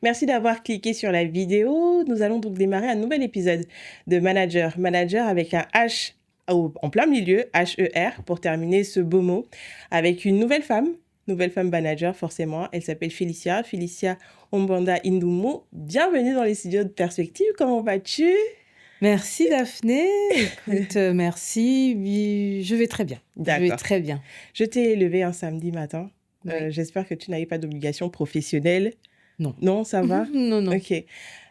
Merci d'avoir cliqué sur la vidéo. Nous allons donc démarrer un nouvel épisode de Manager. Manager avec un H en plein milieu, H-E-R, pour terminer ce beau mot, avec une nouvelle femme manager forcément. Elle s'appelle Félicia Ombanda Indumu. Bienvenue dans les studios de Perspective. Comment vas-tu? Merci Daphné. Écoute, merci. Oui, je vais très bien. Je vais D'accord. très bien. Je t'ai levé un samedi matin. Oui. J'espère que tu n'avais pas d'obligation professionnelle. Non. Non, ça va? Non, non. Ok.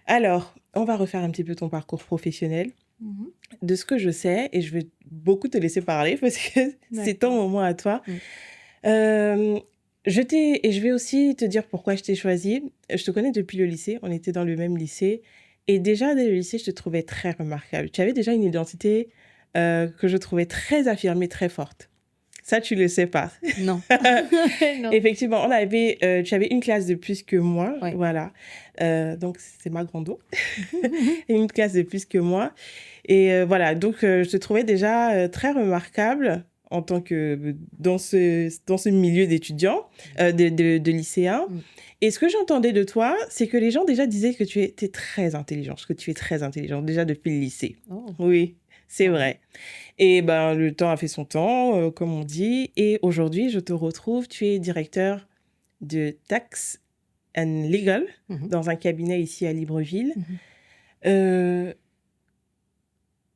Alors, on va refaire un petit peu ton parcours professionnel. Mhm. De ce que je sais, et je vais beaucoup te laisser parler parce que c'est ton moment à toi. Mm. Je vais aussi te dire pourquoi je t'ai choisi. Je te connais depuis le lycée, on était dans le même lycée. Et déjà, dès le lycée, je te trouvais très remarquable. Tu avais déjà une identité que je trouvais très affirmée, très forte. Ça, tu le sais pas. Non. Non. Effectivement, tu avais une classe de plus que moi, Oui. voilà. Donc, c'est ma grande et une classe de plus que moi. Et voilà, donc je te trouvais déjà très remarquable en tant que dans ce milieu d'étudiants, de lycéens. Mm. Et ce que j'entendais de toi, c'est que les gens déjà disaient que tu étais très intelligente, que tu es très intelligente déjà depuis le lycée. Oh. Oui, c'est Ah. vrai. Et ben, le temps a fait son temps, comme on dit. Et aujourd'hui, je te retrouve, tu es directeur de Tax and Legal Mhm. dans un cabinet ici à Libreville. Mhm.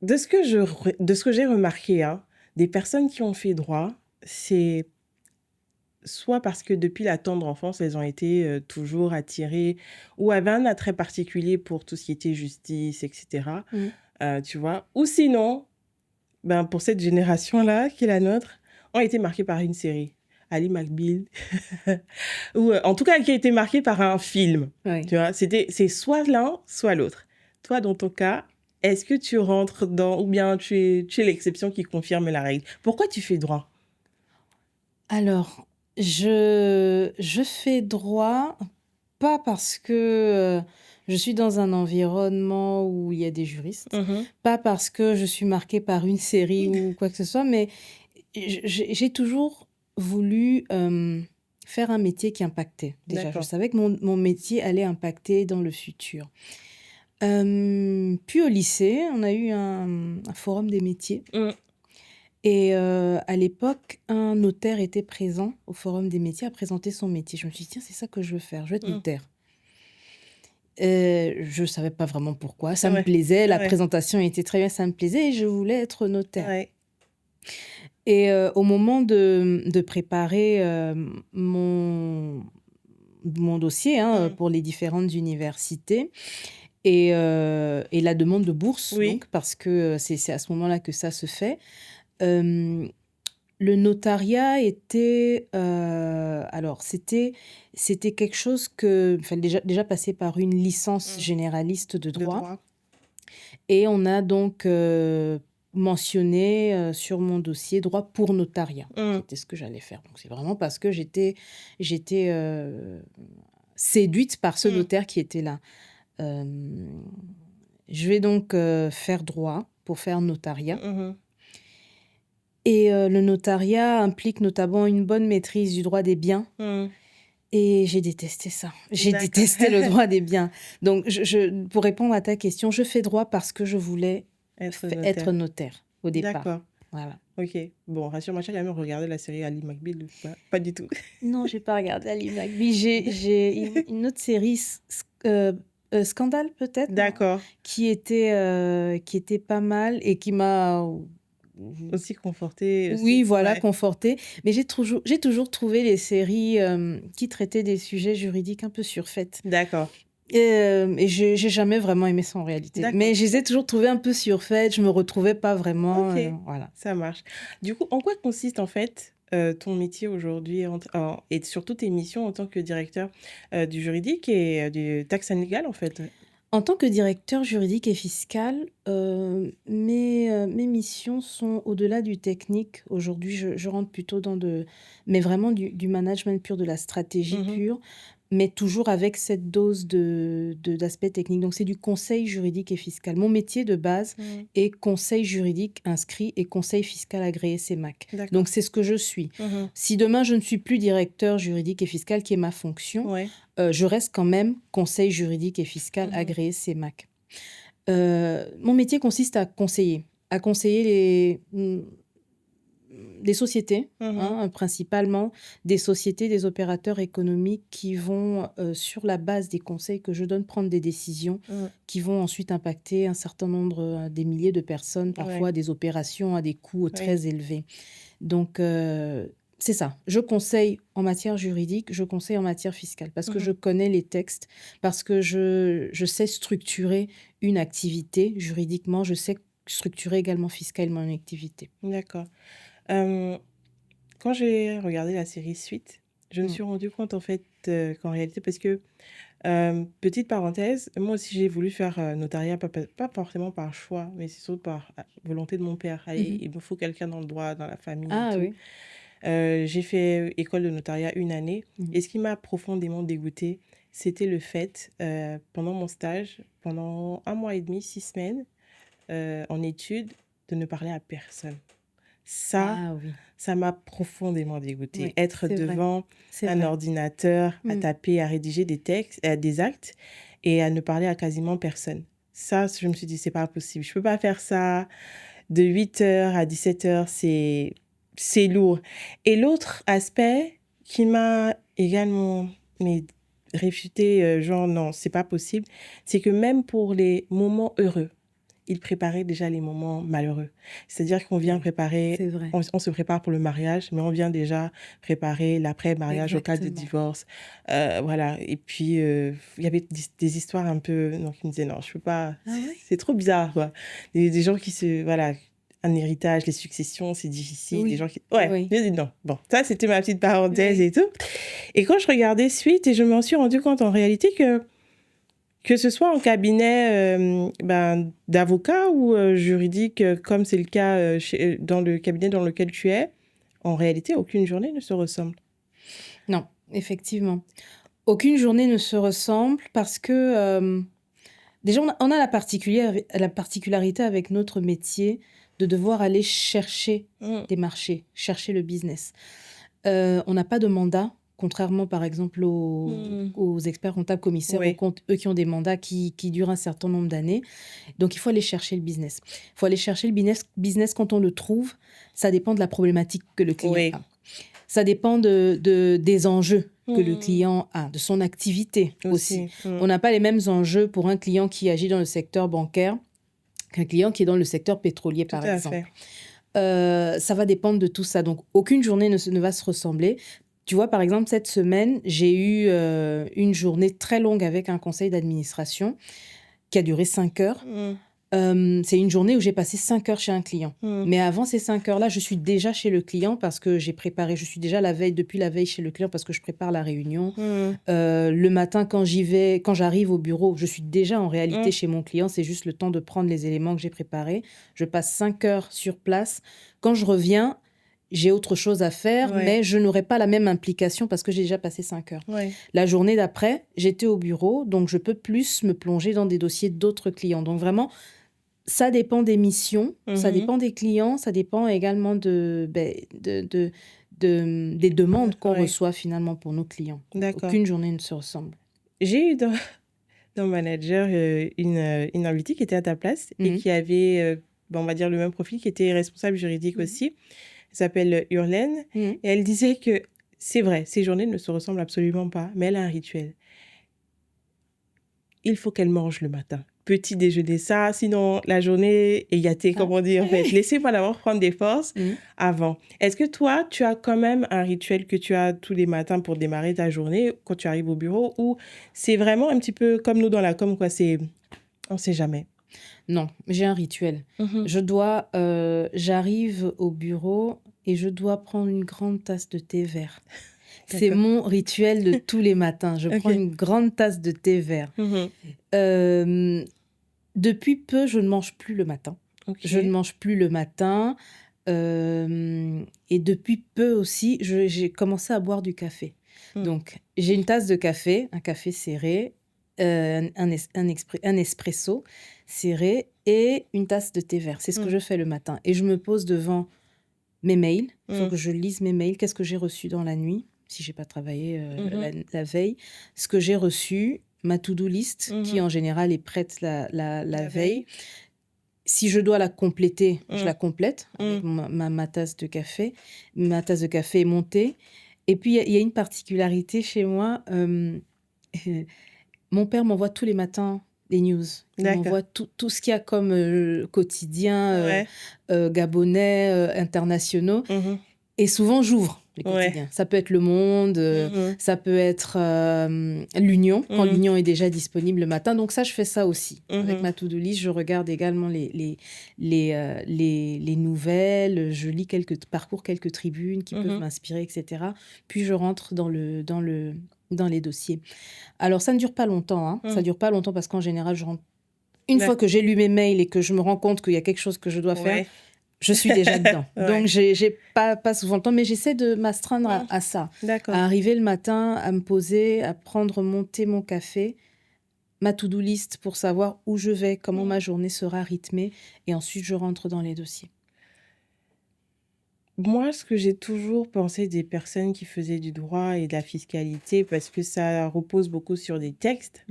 De ce que j'ai remarqué, hein, des personnes qui ont fait droit, c'est soit parce que depuis la tendre enfance, elles ont été toujours attirées ou avaient un attrait particulier pour tout ce qui était justice, etc. Mm. Tu vois. Ou sinon, ben, pour cette génération-là, qui est la nôtre, ont été marquées par une série. Ali McBeal. Ou en tout cas, qui a été marquée par un film. Oui. Tu vois, c'est soit l'un, soit l'autre. Toi, dans ton cas, est-ce que tu rentres dans, ou bien tu es l'exception qui confirme la règle? Pourquoi tu fais droit? Alors, je fais droit, pas parce que je suis dans un environnement où il y a des juristes, pas parce que je suis marquée par une série ou quoi que ce soit, mais j'ai toujours voulu faire un métier qui impactait. Déjà, D'accord. je savais que mon métier allait impacter dans le futur. Puis au lycée, on a eu un forum des métiers. Et à l'époque, un notaire était présent au forum des métiers à présenter son métier. Je me suis dit, tiens, c'est ça que je veux faire, je veux être notaire. Je ne savais pas vraiment pourquoi. Ça me plaisait, la présentation était très bien, ça me plaisait et je voulais être notaire. Ouais. Et au moment de préparer mon dossier pour les différentes universités et la demande de bourse, Oui. donc, parce que c'est à ce moment-là que ça se fait, le notariat était... alors, c'était quelque chose que... Enfin, déjà passé par une licence généraliste de droit. Et on a donc mentionné sur mon dossier droit pour notariat. C'était ce que j'allais faire. Donc, c'est vraiment parce que j'étais séduite par ce notaire qui était là. Je vais donc faire droit pour faire notariat. Et le notariat implique notamment une bonne maîtrise du droit des biens. Et j'ai détesté ça. J'ai détesté le droit des biens. Donc, pour répondre à ta question, je fais droit parce que je voulais être notaire au départ. D'accord. Voilà. Ok. Bon, rassure-moi, tu as jamais regardé la série Ali McBeal? Pas du tout. Non, je n'ai pas regardé Ali McBeal. J'ai une autre série, Scandale peut-être. D'accord. Qui était pas mal et qui m'a... Aussi confortée. Oui, voilà, confortée. Mais j'ai toujours trouvé les séries qui traitaient des sujets juridiques un peu surfaits. D'accord. Et j'ai jamais vraiment aimé ça en réalité. Mais je les ai toujours trouvées un peu surfaites. Je me retrouvais pas vraiment. Ok, voilà. ça marche. Du coup, en quoi consiste en fait ton métier aujourd'hui et surtout tes missions en tant que directeur du juridique et du tax and legal en fait? En tant que directeur juridique et fiscal, mes missions sont au-delà du technique. Aujourd'hui, je rentre plutôt dans mais vraiment du management pur, de la stratégie pure, mais toujours avec cette dose d'aspect technique. Donc, c'est du conseil juridique et fiscal. Mon métier de base est conseil juridique inscrit et conseil fiscal agréé CEMAC. Donc, c'est ce que je suis. Si demain, je ne suis plus directeur juridique et fiscal, qui est ma fonction, je reste quand même conseil juridique et fiscal agréé CEMAC. Mon métier consiste à conseiller des sociétés, principalement des sociétés, des opérateurs économiques qui vont, sur la base des conseils que je donne, prendre des décisions qui vont ensuite impacter un certain nombre, des milliers de personnes, parfois des opérations à des coûts très élevés. Donc, c'est ça. Je conseille en matière juridique, je conseille en matière fiscale, parce que je connais les textes, parce que je sais structurer une activité juridiquement, je sais structurer également fiscalement une activité. D'accord. Quand j'ai regardé la série Suite, je me suis rendu compte en fait qu'en réalité, parce que, petite parenthèse, moi aussi j'ai voulu faire notariat, pas forcément par choix, mais c'est surtout par volonté de mon père. Allez, il me faut quelqu'un dans le droit, dans la famille et tout. J'ai fait école de notariat 1 année, et ce qui m'a profondément dégoûtée, c'était le fait, pendant mon stage, pendant 1 mois et demi, 6 semaines, en études, de ne parler à personne. Ça m'a profondément dégoûtée. Oui, Être c'est vrai. devant C'est un vrai. ordinateur, à taper, à rédiger des textes, des actes, et à ne parler à quasiment personne. Ça, je me suis dit, c'est pas possible. Je peux pas faire ça de 8h à 17h, c'est lourd. Et l'autre aspect qui m'a également réfuté, genre non, c'est pas possible, c'est que même pour les moments heureux, il préparait déjà les moments malheureux. C'est-à-dire qu'on vient préparer, C'est vrai. on se prépare pour le mariage, mais on vient déjà préparer l'après-mariage au cas de divorce. Voilà. Et puis, il y avait des histoires un peu... Donc, il me disait, non, je peux pas... C'est trop bizarre, quoi. Des gens qui se... Voilà, un héritage, les successions, c'est difficile. Des gens qui... Ouais, je dis non. Bon, ça, c'était ma petite parenthèse et tout. Et quand je regardais Suite, et je m'en suis rendu compte en réalité que ce soit en cabinet d'avocat ou juridique, comme c'est le cas dans le cabinet dans lequel tu es, en réalité, aucune journée ne se ressemble. Non, effectivement. Aucune journée ne se ressemble parce que, déjà, on a la particularité avec notre métier de devoir aller chercher des marchés, chercher le business. On n'a pas de mandat, contrairement par exemple aux experts comptables, commissaires aux comptes, eux qui ont des mandats qui durent un certain nombre d'années. Donc, il faut aller chercher le business. Il faut aller chercher le business quand on le trouve. Ça dépend de la problématique que le client a. Ça dépend des enjeux que le client a, de son activité aussi. On n'a pas les mêmes enjeux pour un client qui agit dans le secteur bancaire qu'un client qui est dans le secteur pétrolier, par exemple. Ça va dépendre de tout ça. Donc, aucune journée ne va se ressembler. Tu vois, par exemple, cette semaine, j'ai eu une journée très longue avec un conseil d'administration qui a duré 5 heures. C'est une journée où j'ai passé 5 heures chez un client. Mais avant ces 5 heures-là, je suis déjà chez le client parce que je suis déjà depuis la veille chez le client parce que je prépare la réunion. Le matin, quand j'arrive au bureau, je suis déjà en réalité chez mon client. C'est juste le temps de prendre les éléments que j'ai préparés. Je passe 5 heures sur place. Quand je reviens, j'ai autre chose à faire, mais je n'aurai pas la même implication parce que j'ai déjà passé 5 heures. La journée d'après, j'étais au bureau, donc je peux plus me plonger dans des dossiers d'autres clients. Donc vraiment, ça dépend des missions, ça dépend des clients, ça dépend également des demandes qu'on reçoit finalement pour nos clients. Aucune journée ne se ressemble. J'ai eu dans Manager une invitée qui était à ta place et qui avait, on va dire, le même profil, qui était responsable juridique aussi. Elle s'appelle Hurlaine. Et elle disait que c'est vrai, ces journées ne se ressemblent absolument pas, mais elle a un rituel. Il faut qu'elle mange le matin. Petit déjeuner, ça, sinon la journée est gâtée, comme on dit en fait. Laissez-moi d'abord prendre des forces avant. Est-ce que toi, tu as quand même un rituel que tu as tous les matins pour démarrer ta journée quand tu arrives au bureau, ou c'est vraiment un petit peu comme nous dans la com, quoi, on sait jamais? Non, j'ai un rituel. J'arrive au bureau et je dois prendre une grande tasse de thé vert. C'est mon rituel de tous les matins. Je prends une grande tasse de thé vert. Depuis peu, je ne mange plus le matin. Je ne mange plus le matin. Et depuis peu aussi, j'ai commencé à boire du café. Donc, j'ai une tasse de café, un café serré, un espresso serré et une tasse de thé vert. C'est ce que je fais le matin. Et je me pose devant mes mails. Il faut que je lise mes mails. Qu'est-ce que j'ai reçu dans la nuit, si je n'ai pas travaillé la veille. Ce que j'ai reçu, ma to-do list, qui en général est prête la veille. Si je dois la compléter, je la complète avec ma tasse de café. Ma tasse de café est montée. Et puis, il y a une particularité chez moi. Mon père m'envoie tous les matins les news. Il m'envoie tout ce qu'il y a comme quotidien gabonais, internationaux. Et souvent, j'ouvre les quotidiens. Ça peut être Le Monde, ça peut être l'Union, quand l'Union est déjà disponible le matin. Donc ça, je fais ça aussi. Avec ma to-do list, je regarde également les nouvelles, je lis parcours quelques tribunes qui peuvent m'inspirer, etc. Puis je rentre dans les dossiers. Alors, ça ne dure pas longtemps. Ça ne dure pas longtemps parce qu'en général, je rentre... Une fois que j'ai lu mes mails et que je me rends compte qu'il y a quelque chose que je dois faire, je suis déjà dedans. Donc, j'ai pas souvent le temps, mais j'essaie de m'astreindre à ça. À arriver le matin, à me poser, à prendre mon thé, mon café, ma to-do list pour savoir où je vais, comment ma journée sera rythmée. Et ensuite, je rentre dans les dossiers. Moi, ce que j'ai toujours pensé des personnes qui faisaient du droit et de la fiscalité, parce que ça repose beaucoup sur des textes,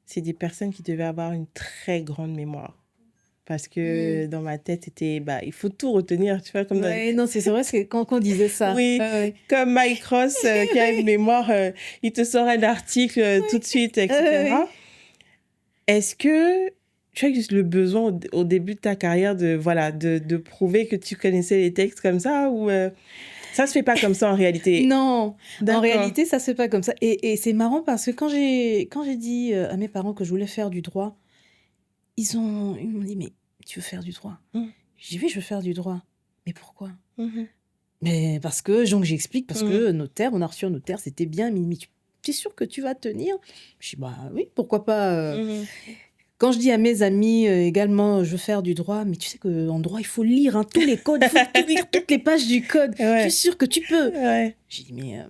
c'est des personnes qui devaient avoir une très grande mémoire. Parce que dans ma tête, c'était, il faut tout retenir, tu vois. Non, c'est vrai, c'est quand on disait ça. Oui, comme Mike Ross, qui a une mémoire, il te sort un article tout de suite, etc. Est-ce que tu as eu le besoin au début de ta carrière de prouver que tu connaissais les textes comme ça ou ça se fait pas comme ça en réalité? Non, en réalité, ça se fait pas comme ça. Et c'est marrant parce que quand j'ai dit à mes parents que je voulais faire du droit, ils m'ont dit, mais tu veux faire du droit? J'ai dit, oui, je veux faire du droit. Mais pourquoi? Mais parce que, donc j'explique, parce que notaire, on a reçu un notaire, c'était bien, mais tu es sûr que tu vas tenir? Je dis, oui, pourquoi pas. Quand je dis à mes amis également, je veux faire du droit, mais tu sais qu'en droit, il faut lire tous les codes, il faut tout lire toutes les pages du code. Je suis sûre que tu peux. J'ai dit, mais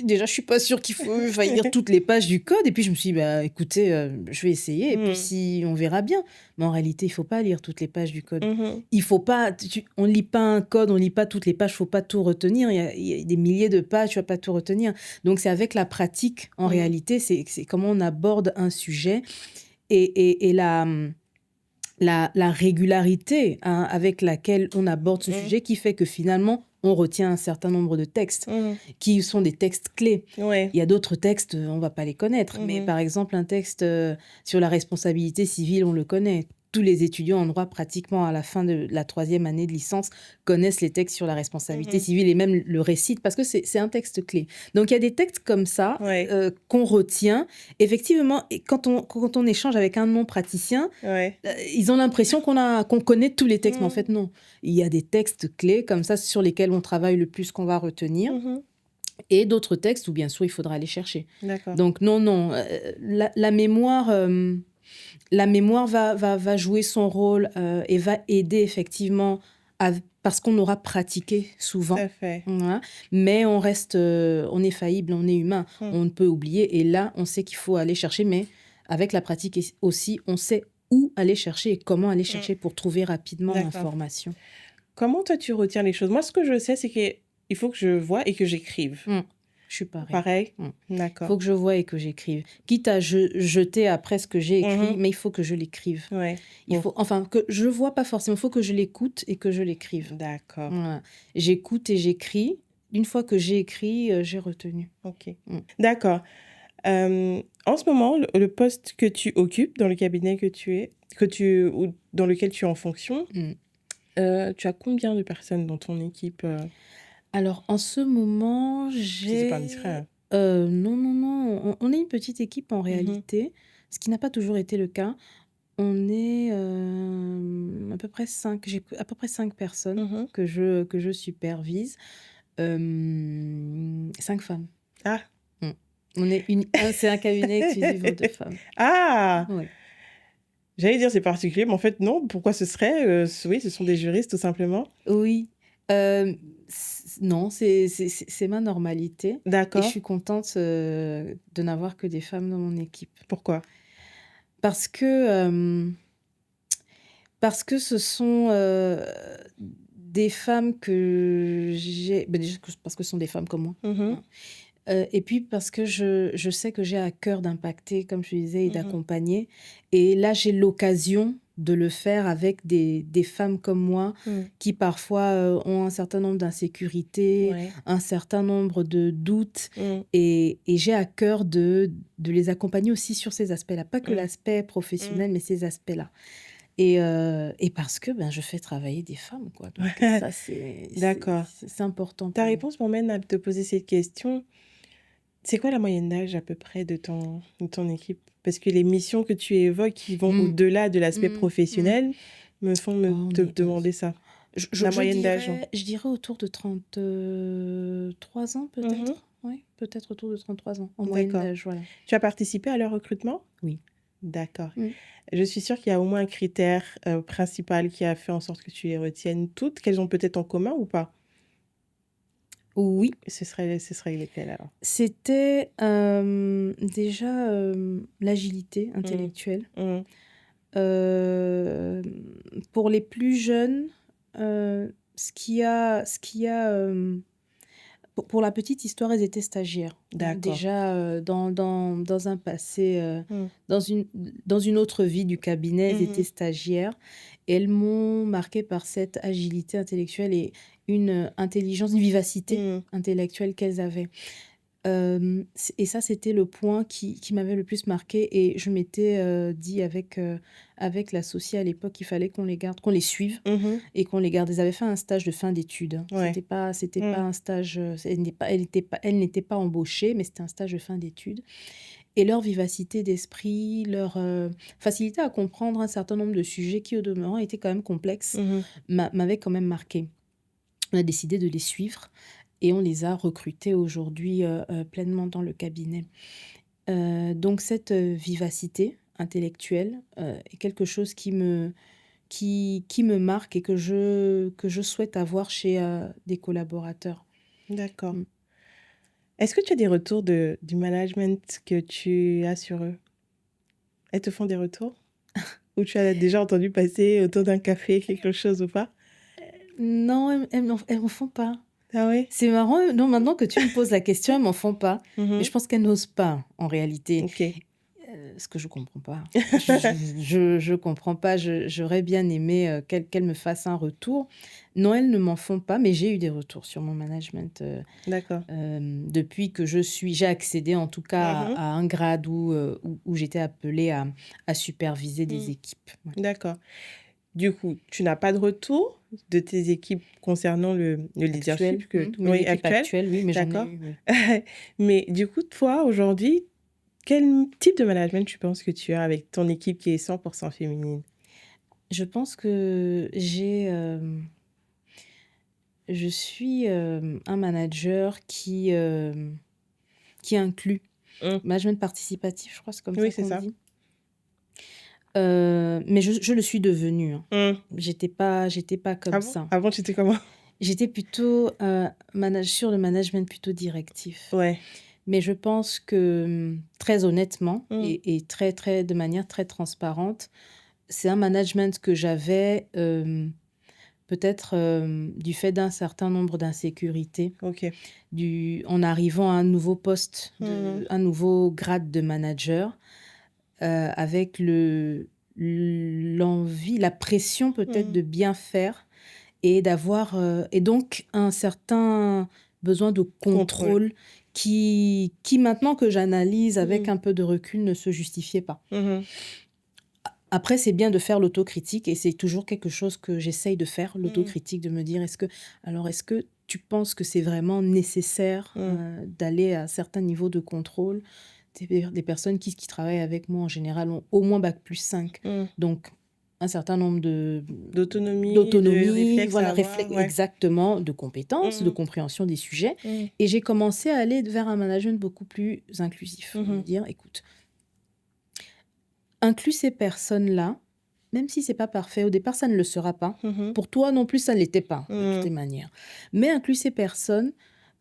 déjà, je suis pas sûre qu'il faut lire toutes les pages du code. Et puis, je me suis dit, écoutez, je vais essayer. Et puis, si on verra bien. Mais en réalité, il faut pas lire toutes les pages du code. Il faut pas, on lit pas un code, on lit pas toutes les pages, faut pas tout retenir. Il y a des milliers de pages, tu vas pas tout retenir. Donc, c'est avec la pratique, en réalité, c'est comment on aborde un sujet. Et la régularité avec laquelle on aborde ce sujet qui fait que finalement, on retient un certain nombre de textes qui sont des textes clés. Il y a d'autres textes, on ne va pas les connaître. Mais par exemple, un texte sur la responsabilité civile, on le connaît. Tous les étudiants en droit, pratiquement à la fin de la 3e année de licence, connaissent les textes sur la responsabilité civile et même le récitent parce que c'est un texte clé. Donc, il y a des textes comme ça qu'on retient. Effectivement, et quand on échange avec un non-praticien, ils ont l'impression qu'on connaît tous les textes. Mais en fait, non. Il y a des textes clés comme ça sur lesquels on travaille le plus qu'on va retenir. Et d'autres textes où, bien sûr, il faudra aller chercher. Donc, non. La mémoire... La mémoire va jouer son rôle et va aider effectivement parce qu'on aura pratiqué souvent. Voilà. Mais on est faillible, on est humain, on ne peut oublier. Et là, on sait qu'il faut aller chercher, mais avec la pratique aussi, on sait où aller chercher et comment aller chercher pour trouver rapidement l'information. Comment toi, tu retiens les choses? Moi, ce que je sais, c'est qu'il faut que je vois et que j'écrive. Je suis pareil. Pareil? D'accord. Il faut que je voie et que j'écrive. Quitte à jeter après ce que j'ai écrit, mais il faut que je l'écrive. Que je vois pas forcément, il faut que je l'écoute et que je l'écrive. D'accord. Voilà. J'écoute et j'écris. Une fois que j'ai écrit, j'ai retenu. Ok. D'accord. En ce moment, le poste que tu occupes dans le cabinet ou dans lequel tu es en fonction, tu as combien de personnes dans ton équipe Alors, en ce moment, c'est pas indiscret. Non. On est une petite équipe en réalité, ce qui n'a pas toujours été le cas. On est à peu près 5. J'ai à peu près 5 personnes que je supervise. 5 femmes. Ah. C'est un cabinet exclusif de femmes. Ah. Oui. J'allais dire c'est particulier, mais en fait non. Pourquoi ce serait oui, ce sont des juristes tout simplement. Oui. Non, c'est ma normalité et je D'accord. suis contente, de n'avoir que des femmes dans mon équipe. Pourquoi? Parce que, ce sont, des femmes que j'ai déjà parce que ce sont des femmes comme moi, Mhm. hein, et puis parce que je sais que j'ai à cœur d'impacter, comme je disais, et Mhm. d'accompagner et là, j'ai l'occasion de le faire avec des femmes comme moi Mm. qui parfois, ont un certain nombre d'insécurités, Ouais. un certain nombre de doutes Mm. et j'ai à cœur de les accompagner aussi sur ces aspects-là. Pas que Mm. l'aspect Mm. professionnel, mais ces aspects-là et parce que, je fais travailler des femmes, quoi, donc ça, D'accord. c'est important Ta pour moi. réponse m'emmène à te poser cette question. C'est quoi la moyenne d'âge à peu près de ton équipe? Parce que les missions que tu évoques qui vont Mmh. au-delà de l'aspect Mmh. Mmh. professionnel me font Oh, on te est, demander ça. je La je moyenne d'âge. je dirais autour de 33 ans Mhm. peut-être? Oui, peut-être autour de 33 ans, en moyenne D'accord. d'âge, voilà. Tu as participé à leur recrutement? Oui. D'accord. Mmh. Je suis sûre qu'il y a au moins un critère principal qui a fait en sorte que tu les retiennes toutes, qu'elles ont peut-être en commun ou pas? Oui, Ce serait lesquelles alors? c'était, déjà, l'agilité Mm. intellectuelle. Mm. Hem, pour les plus jeunes, pour la petite histoire, elles étaient stagiaires, hein. D'accord. Déjà, dans un passé, Mm. dans une autre vie du cabinet, elles étaient Mhm. stagiaires et elles m'ont marquée par cette agilité intellectuelle et une intelligence, une vivacité Mm. intellectuelle qu'elles avaient. Et ça, c'était le point qui m'avait le plus marquée et je m'étais, dit avec l'associée à l'époque qu'il fallait qu'on les garde, qu'on les suive Mhm. et qu'on les garde. Elles avaient fait un stage de fin d'études, hein. Ouais. C'était pas Mm. un stage, elle n'était pas embauchée, mais c'était un stage de fin d'études et leur vivacité d'esprit, leur, facilité à comprendre un certain nombre de sujets qui, au demeurant, étaient quand même complexes, Mhm. m'avait quand même marquée. On a décidé de les suivre et on les a recrutés aujourd'hui, pleinement dans le cabinet. Donc cette, vivacité intellectuelle, est quelque chose qui me marque et que je souhaite avoir chez, des collaborateurs. D'accord. Mmh. Est-ce que tu as des retours du management que tu as sur eux? Elles te font des retours? Ou tu as déjà entendu passer autour d'un café quelque chose ou pas? Non, elles m'en font pas. Ah ouais? C'est marrant, non, maintenant que tu me poses la question, elles m'en font pas. Mais Mhm. je pense qu'elles n'osent pas, en réalité. Ok. Ce que je comprends pas. Je comprends pas, j'aurais bien aimé, qu'elles me fassent un retour. Non, elles ne m'en font pas, mais j'ai eu des retours sur mon management, D'accord. depuis que j'ai accédé en tout cas Mhm. à un grade où j'étais appelée à superviser des Mm. équipes. Ouais. D'accord. Du coup, tu n'as pas de retour de tes équipes concernant le Actuelle, leadership mes oui, équipes actuel? actuelles, oui, mais j'en ai D'accord. eu, oui. Mais du coup, toi, aujourd'hui, quel type de management tu penses que tu as avec ton équipe qui est 100% féminine? Je pense que je suis, un manager qui inclut. Mm. Management participatif, je crois, c'est comme Oui, ça c'est qu'on ça. dit. Mais je le suis devenue, hein. Mm. J'étais pas Ah comme bon? ça. Avant, tu étais comment? J'étais plutôt, sur le management plutôt directif. Ouais. Mais je pense que, très honnêtement Mm. et très, très de manière très transparente, c'est un management que j'avais, peut-être, du fait d'un certain nombre d'insécurités, Ok. en arrivant à un nouveau poste Mhm. un nouveau grade de manager. Avec l'envie, la pression peut-être Mm. de bien faire et d'avoir, et donc un certain besoin de Contrôle. contrôle qui maintenant que j'analyse avec Mm. un peu de recul ne se justifiait pas. Mhm. Après, c'est bien de faire l'autocritique et c'est toujours quelque chose que j'essaye de faire, Mm. l'autocritique, de me dire: est-ce que tu penses que c'est vraiment nécessaire, Mm. d'aller à certains niveaux de contrôle?» Des personnes qui travaillent avec moi en général ont au moins bac+5, Mm. donc un certain nombre D'autonomie, de d'autonomie, réflexe à voilà, avoir, ouais. exactement, de compétences, de Mm. compréhension des sujets Mm. et j'ai commencé à aller vers un management beaucoup plus inclusif. Me Mhm. dire: «Écoute, inclus ces personnes-là même si c'est pas parfait, au départ, ça ne le sera pas. Pour toi non plus, ça ne l'était pas, de toutes les manières. Mais inclus ces personnes,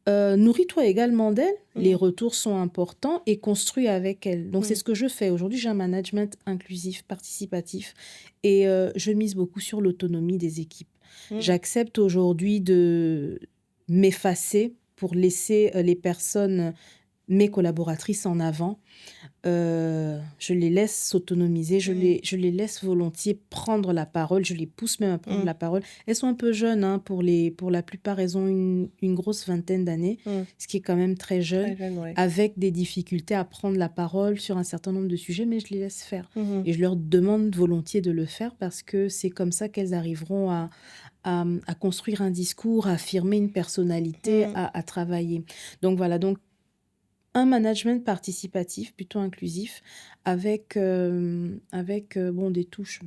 nourris-toi également d'elles. Les retours sont importants et construis avec elles. Donc, c'est ce que je fais. Aujourd'hui, j'ai un management inclusif, participatif et je mise beaucoup sur l'autonomie des équipes. J'accepte aujourd'hui de m'effacer pour laisser les personnes, mes collaboratrices en avant. Je les laisse s'autonomiser, je les laisse volontiers prendre la parole, je les pousse même à prendre la parole. Elles sont un peu jeunes, hein, pour la plupart, elles ont une grosse vingtaine d'années, ce qui est quand même très jeune, avec des difficultés à prendre la parole sur un certain nombre de sujets, mais je les laisse faire. Et je leur demande volontiers de le faire parce que c'est comme ça qu'elles arriveront à construire un discours, à affirmer une personnalité, à travailler. Donc voilà, donc un management participatif, plutôt inclusif, avec des touches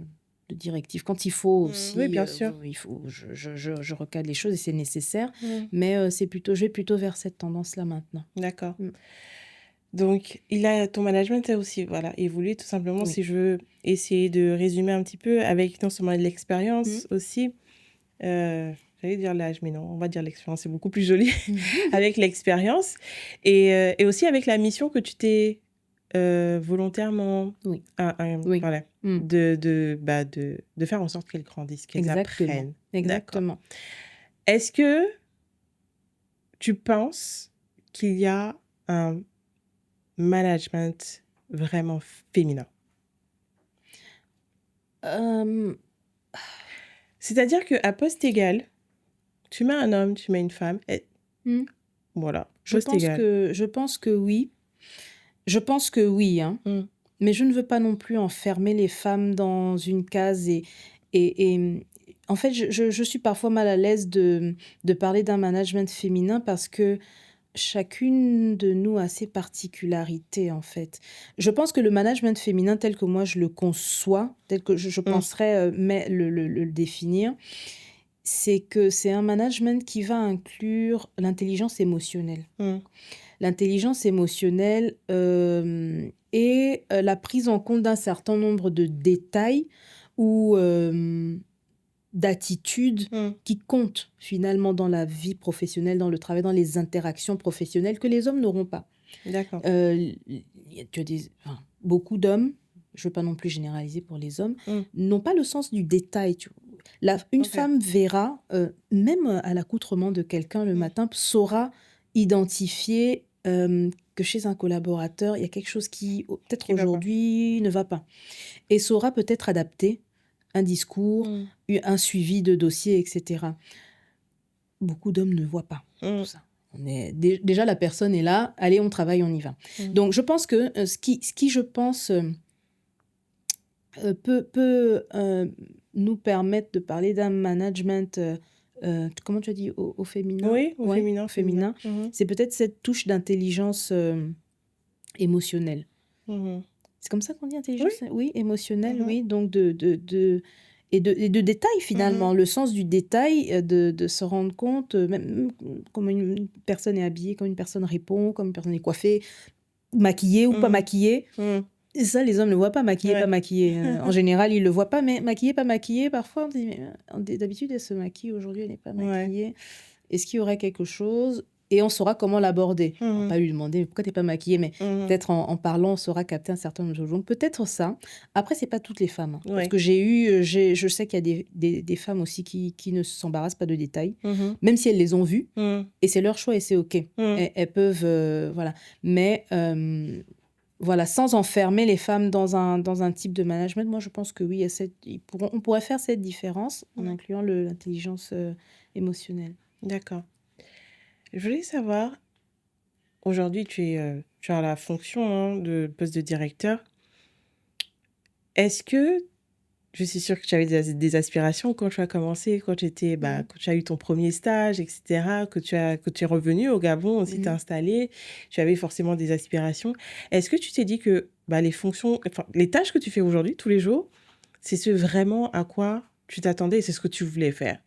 de directives. Quand il faut aussi, oui, bien sûr. je recadre les choses et c'est nécessaire, mais je vais plutôt vers cette tendance-là maintenant. D'accord. Donc, ton management a aussi évolué, tout simplement, si je veux essayer de résumer un petit peu, avec non seulement de l'expérience aussi, j'allais dire l'âge, mais non, on va dire l'expérience, c'est beaucoup plus joli, avec l'expérience, et aussi avec la mission que tu t'es volontairement, voilà, de faire en sorte qu'elles grandissent, qu'elles apprennent. Exactement. Est-ce que tu penses qu'il y a un management vraiment féminin? C'est-à-dire qu'à poste égal, tu mets un homme, tu mets une femme, et voilà, poste égal. Je pense que oui. Je pense que oui, hein. Mais je ne veux pas non plus enfermer les femmes dans une case et en fait, je suis parfois mal à l'aise de parler d'un management féminin parce que chacune de nous a ses particularités, en fait. Je pense que le management féminin tel que moi je le conçois, tel que je penserais le définir, c'est que c'est un management qui va inclure l'intelligence émotionnelle. L'intelligence émotionnelle et la prise en compte d'un certain nombre de détails ou d'attitudes qui comptent finalement dans la vie professionnelle, dans le travail, dans les interactions professionnelles que les hommes n'auront pas. D'accord. Beaucoup d'hommes, je ne veux pas non plus généraliser pour les hommes, n'ont pas le sens du détail. Une femme verra, même à l'accoutrement de quelqu'un le matin, saura identifier que chez un collaborateur, il y a quelque chose qui, peut-être aujourd'hui, ne va pas. Et saura peut-être adapter un discours, un suivi de dossier, etc. Beaucoup d'hommes ne voient pas tout ça. Déjà, la personne est là, allez, on travaille, on y va. Donc, je pense que ce qui je pense, peut nous permettre de parler d'un management, comment tu as dit, au féminin? Oui, au féminin. C'est peut-être cette touche d'intelligence émotionnelle. C'est comme ça qu'on dit, intelligence? Oui, émotionnelle, oui. Donc, de détails, finalement. Le sens du détail, de se rendre compte, même comment une personne est habillée, comment une personne répond, comment une personne est coiffée, maquillée ou pas maquillée. Et ça, les hommes ne le voient pas, maquillée, pas maquillée. En général, ils ne le voient pas, mais maquillée, pas maquillée, parfois, on dit, mais d'habitude, elle se maquille, aujourd'hui, elle n'est pas maquillée. Est-ce qu'il y aurait quelque chose? Et on saura comment l'aborder. On va pas lui demander pourquoi tu n'es pas maquillée, mais peut-être en parlant, on saura capter un certain nombre de choses. Donc, peut-être ça. Après, ce n'est pas toutes les femmes. Hein, parce que je sais qu'il y a des femmes aussi qui ne s'embarrassent pas de détails, même si elles les ont vues. Et c'est leur choix et c'est OK. Elles peuvent... voilà. Mais... voilà, sans enfermer les femmes dans un type de management, moi je pense que oui, on pourrait faire cette différence en incluant l'intelligence émotionnelle. D'accord. Je voulais savoir, aujourd'hui tu as la fonction de poste de directeur. Est-ce que, je suis sûre que tu avais des aspirations quand tu as commencé, quand tu as eu ton premier stage, etc., que tu es revenu au Gabon, aussi t'es installé, tu avais forcément des aspirations. Est-ce que tu t'es dit que les tâches que tu fais aujourd'hui, tous les jours, c'est ce vraiment à quoi tu t'attendais et c'est ce que tu voulais faire?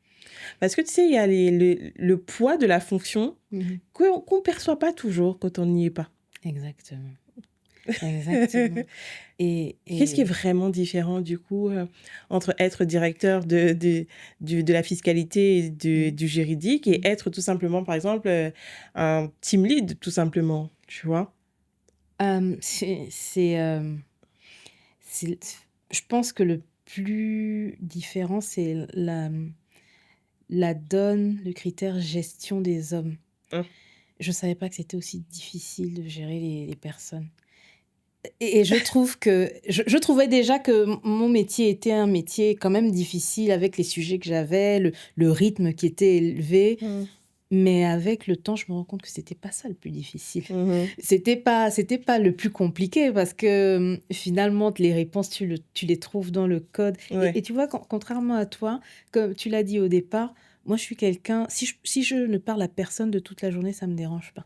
Parce que tu sais, il y a le poids de la fonction qu'on ne perçoit pas toujours quand on n'y est pas. Exactement. Exactement. Qu'est-ce qui est vraiment différent, du coup, entre être directeur de la fiscalité et du juridique et être tout simplement, par exemple, un team lead, tout simplement, tu vois? C'est, je pense que le plus différent, c'est la donne, le critère gestion des hommes. Hum, Je savais pas que c'était aussi difficile de gérer les personnes. Et je trouve que je trouvais déjà que mon métier était un métier quand même difficile avec les sujets que j'avais, le rythme qui était élevé. hum, Mais avec le temps, je me rends compte que c'était pas ça le plus difficile. mhm. C'était pas le plus compliqué parce que finalement, les réponses, tu les trouves dans le code. Ouais. Et tu vois, contrairement à toi, comme tu l'as dit au départ, moi, je suis quelqu'un, si je ne parle à personne de toute la journée, ça me dérange pas.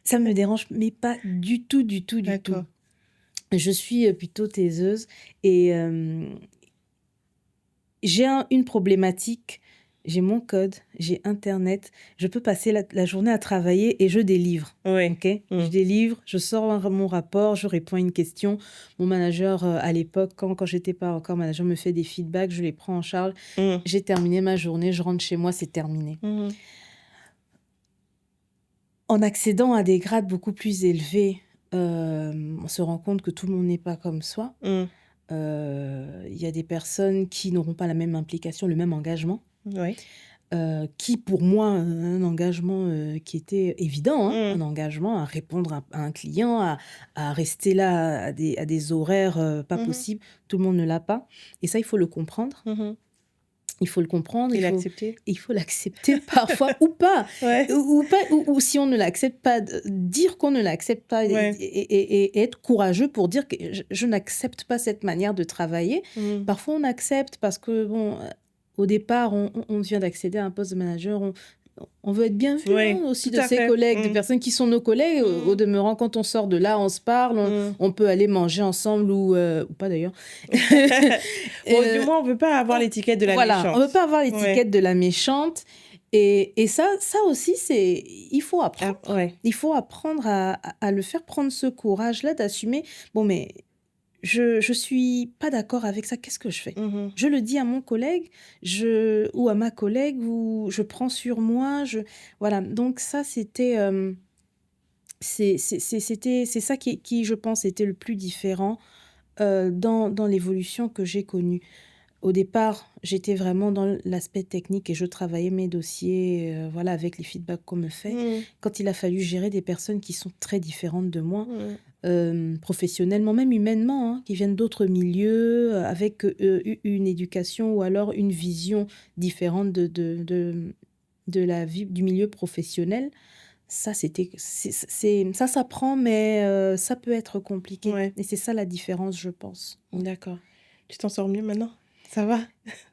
Ça me dérange, mais pas du tout, du tout, du tout. D'accord. Je suis plutôt taiseuse et j'ai une problématique. J'ai mon code, j'ai Internet. Je peux passer la journée à travailler et je délivre. Ouais. OK? Je délivre, je sors mon rapport, je réponds à une question. Mon manager, à l'époque, quand j'étais pas encore manager, me fait des feedbacks, je les prends en charge. Hum, J'ai terminé ma journée, je rentre chez moi, c'est terminé. mhm. En accédant à des grades beaucoup plus élevés, on se rend compte que tout le monde n'est pas comme soi. Hum, Il y a des personnes qui n'auront pas la même implication, le même engagement. ouais. Qui pour moi, un engagement qui était évident, hein, un Hum, engagement à répondre à un client, à rester là à des horaires pas mhm, possibles. Tout le monde ne l'a pas. Et ça, il faut le comprendre. mhm. Il faut le comprendre, Et l'accepter. il faut l'accepter parfois ou pas. Ouais. Ou si on ne l'accepte pas, dire qu'on ne l'accepte pas Ouais. et être courageux pour dire que je n'accepte pas cette manière de travailler. Hum, Parfois, on accepte parce que, bon, au départ, on vient d'accéder à un poste de manager, on veut être bien vu ouais. hein, aussi Tout de à ses fait. collègues, de personnes qui sont nos collègues. Au demeurant, quand on sort de là, on se parle, Hum. on peut aller manger ensemble ou pas d'ailleurs. Bon, du Euh, moins, on veut pas avoir l'étiquette de la voilà, on méchante. ne veut pas avoir Ouais. l'étiquette de la méchante. Et ça aussi, il faut apprendre. Ah, ouais. Il faut apprendre à le faire, prendre ce courage-là d'assumer. Bon, mais je suis pas d'accord avec ça. Qu'est-ce que je fais? Mhm. Je le dis à mon collègue ou à ma collègue ou je prends sur moi. Voilà. Donc ça, c'était c'est ça qui, je pense, était le plus différent dans l'évolution que j'ai connue. Au départ, j'étais vraiment dans l'aspect technique et je travaillais mes dossiers voilà, avec les feedbacks qu'on me fait. Mhm. Quand il a fallu gérer des personnes qui sont très différentes de moi, Mhm. professionnellement, même humainement, hein, qui viennent d'autres milieux, avec une éducation ou alors une vision différente de la vie, du milieu professionnel, ça, ça s'apprend, mais ça peut être compliqué. Ouais. Et c'est ça la différence, je pense. D'accord. Tu t'en sors mieux maintenant? Ça va?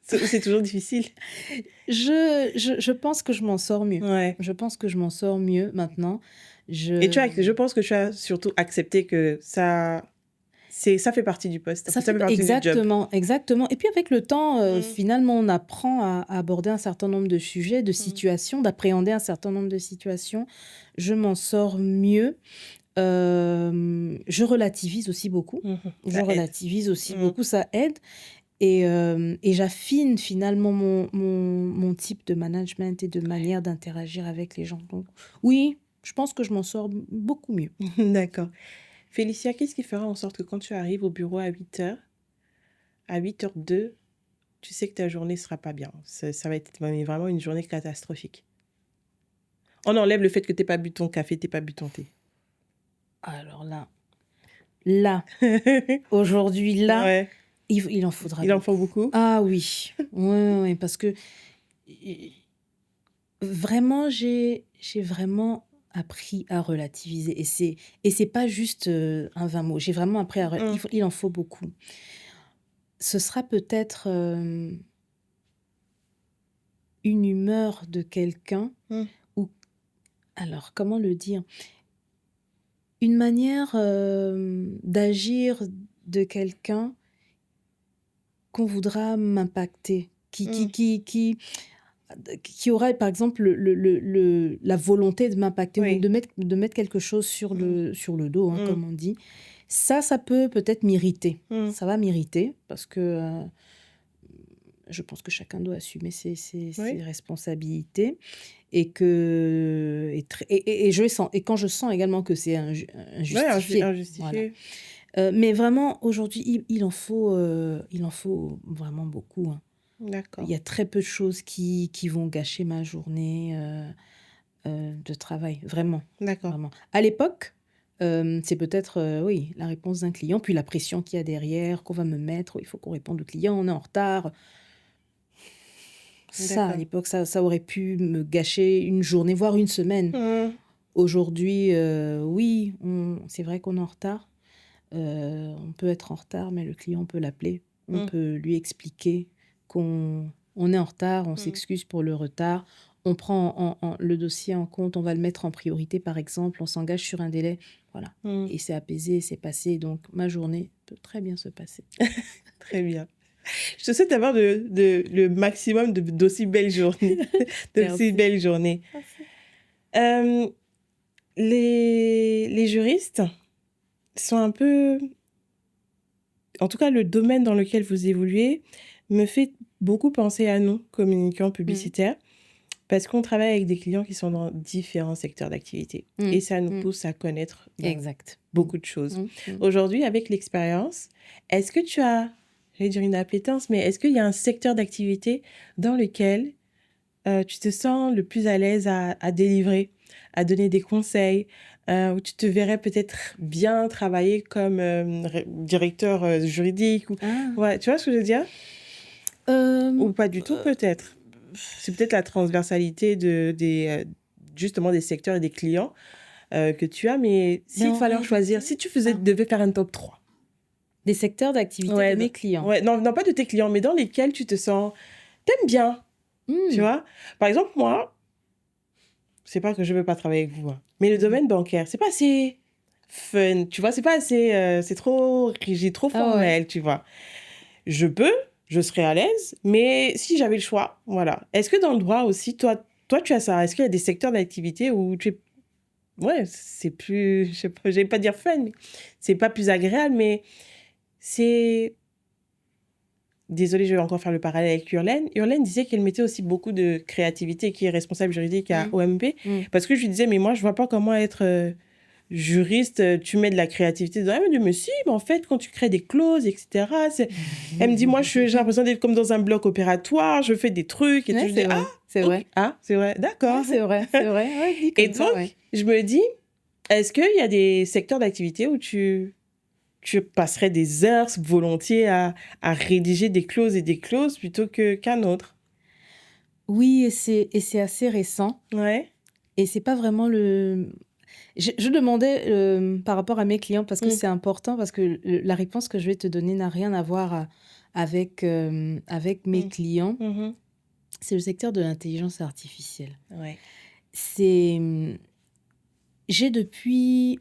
C'est toujours difficile? Je pense que je m'en sors mieux. Ouais. Je pense que je m'en sors mieux maintenant. Et je pense que tu as surtout accepté que ça fait partie du poste, ça fait partie du job. Exactement, exactement. Et puis avec le temps, Mm. finalement, on apprend à aborder un certain nombre de sujets, de situations, d'appréhender un certain nombre de situations. Je m'en sors mieux. Je relativise aussi beaucoup. Mhm. Je Ça aide. relativise aussi Mm. beaucoup, ça aide. Et j'affine finalement mon type de management et de manière d'interagir avec les gens. Donc oui, je pense que je m'en sors beaucoup mieux. D'accord. Félicia, qu'est-ce qui fera en sorte que quand tu arrives au bureau à 8h, à 8h02, tu sais que ta journée sera pas bien? Ça va être vraiment une journée catastrophique. On enlève le fait que tu n'aies pas bu ton café, tu n'aies pas bu ton thé. Alors là, aujourd'hui, là, Ouais. il en faudra Il en beaucoup. faut beaucoup? Ah oui, ouais, parce que vraiment, j'ai vraiment appris à relativiser. Et c'est pas juste un 20 mots. J'ai vraiment appris il en faut beaucoup. Ce sera peut-être une humeur de quelqu'un Mm. ou alors comment le dire? Une manière d'agir de quelqu'un qu'on voudra m'impacter, Mm. qui qui aura, par exemple, la volonté de m'impacter Oui. ou de mettre quelque chose sur le dos, Mm. comme on dit. Ça peut peut-être m'irriter. Mm. Ça va m'irriter parce que je pense que chacun doit assumer ses Oui. responsabilités et quand je sens également que c'est Ouais, injustifié. injustifié. Voilà. Mais vraiment, aujourd'hui, il en faut vraiment beaucoup. Il D'accord. y a très peu de choses qui vont gâcher ma journée de travail, vraiment. D'accord. Vraiment. À l'époque, c'est peut-être, oui, la réponse d'un client, puis la pression qu'il y a derrière, qu'on va me mettre, il faut qu'on réponde au client, on est en retard. Ça, à D'accord. l'époque, ça aurait pu me gâcher une journée, voire une semaine. Mm. Aujourd'hui, oui, c'est vrai qu'on est en retard. On peut être en retard, mais le client, on peut l'appeler. On peut lui expliquer qu'on est en retard, on s'excuse pour le retard. On prend le dossier en compte, on va le mettre en priorité, par exemple. On s'engage sur un délai. Voilà. Et c'est apaisé, c'est passé. Donc, ma journée peut très bien se passer. Très bien. Je te souhaite d'avoir le maximum d'aussi belles journées. D'aussi belles journées. Les juristes sont un peu... En tout cas, le domaine dans lequel vous évoluez me fait beaucoup penser à nous, communicants publicitaires, parce qu'on travaille avec des clients qui sont dans différents secteurs d'activité. Et ça nous pousse à connaître beaucoup de choses. Aujourd'hui, avec l'expérience, est-ce que tu as, j'allais dire une appétence, mais est-ce qu'il y a un secteur d'activité dans lequel tu te sens le plus à l'aise à délivrer, à donner des conseils, où tu te verrais peut-être bien travailler comme directeur juridique ouais, tu vois ce que je veux dire? Ou pas du tout, peut-être. C'est peut-être la transversalité justement des secteurs et des clients que tu as, mais s'il fallait en choisir, si tu devais faire un top 3. Des secteurs d'activité de mes clients. Ouais, non, pas de tes clients, mais dans lesquels tu te sens... T'aimes bien, tu vois? Par exemple, moi, c'est pas que je veux pas travailler avec vous, mais le domaine bancaire, c'est pas assez fun, tu vois? C'est pas assez... c'est trop rigide, trop formel, tu vois? Je serais à l'aise, mais si j'avais le choix, voilà. Est-ce que dans le droit aussi, toi tu as ça? Est-ce qu'il y a des secteurs d'activité où tu es... Ouais, c'est plus... Je sais pas, j'allais pas dire fun, mais c'est pas plus agréable, mais c'est... Désolée, je vais encore faire le parallèle avec Hurlaine. Hurlaine disait qu'elle mettait aussi beaucoup de créativité, qui est responsable juridique à OMP, parce que je lui disais, mais moi, je vois pas comment être... juriste, tu mets de la créativité dedans. Elle me dit, mais si, mais en fait, quand tu crées des clauses, etc. Elle me dit, moi, j'ai l'impression d'être comme dans un bloc opératoire, je fais des trucs. Et Ouais, c'est vrai. Ah, c'est vrai, d'accord. Ouais, c'est vrai. Ouais, dit comme et donc, je me dis, est-ce qu'il y a des secteurs d'activité où tu passerais des heures volontiers à rédiger des clauses et des clauses plutôt qu'un autre? Oui, et c'est assez récent. Ouais. Et c'est pas vraiment le... Je demandais par rapport à mes clients, parce que c'est important, parce que la réponse que je vais te donner n'a rien à voir avec mes clients. C'est le secteur de l'intelligence artificielle. Ouais. J'ai depuis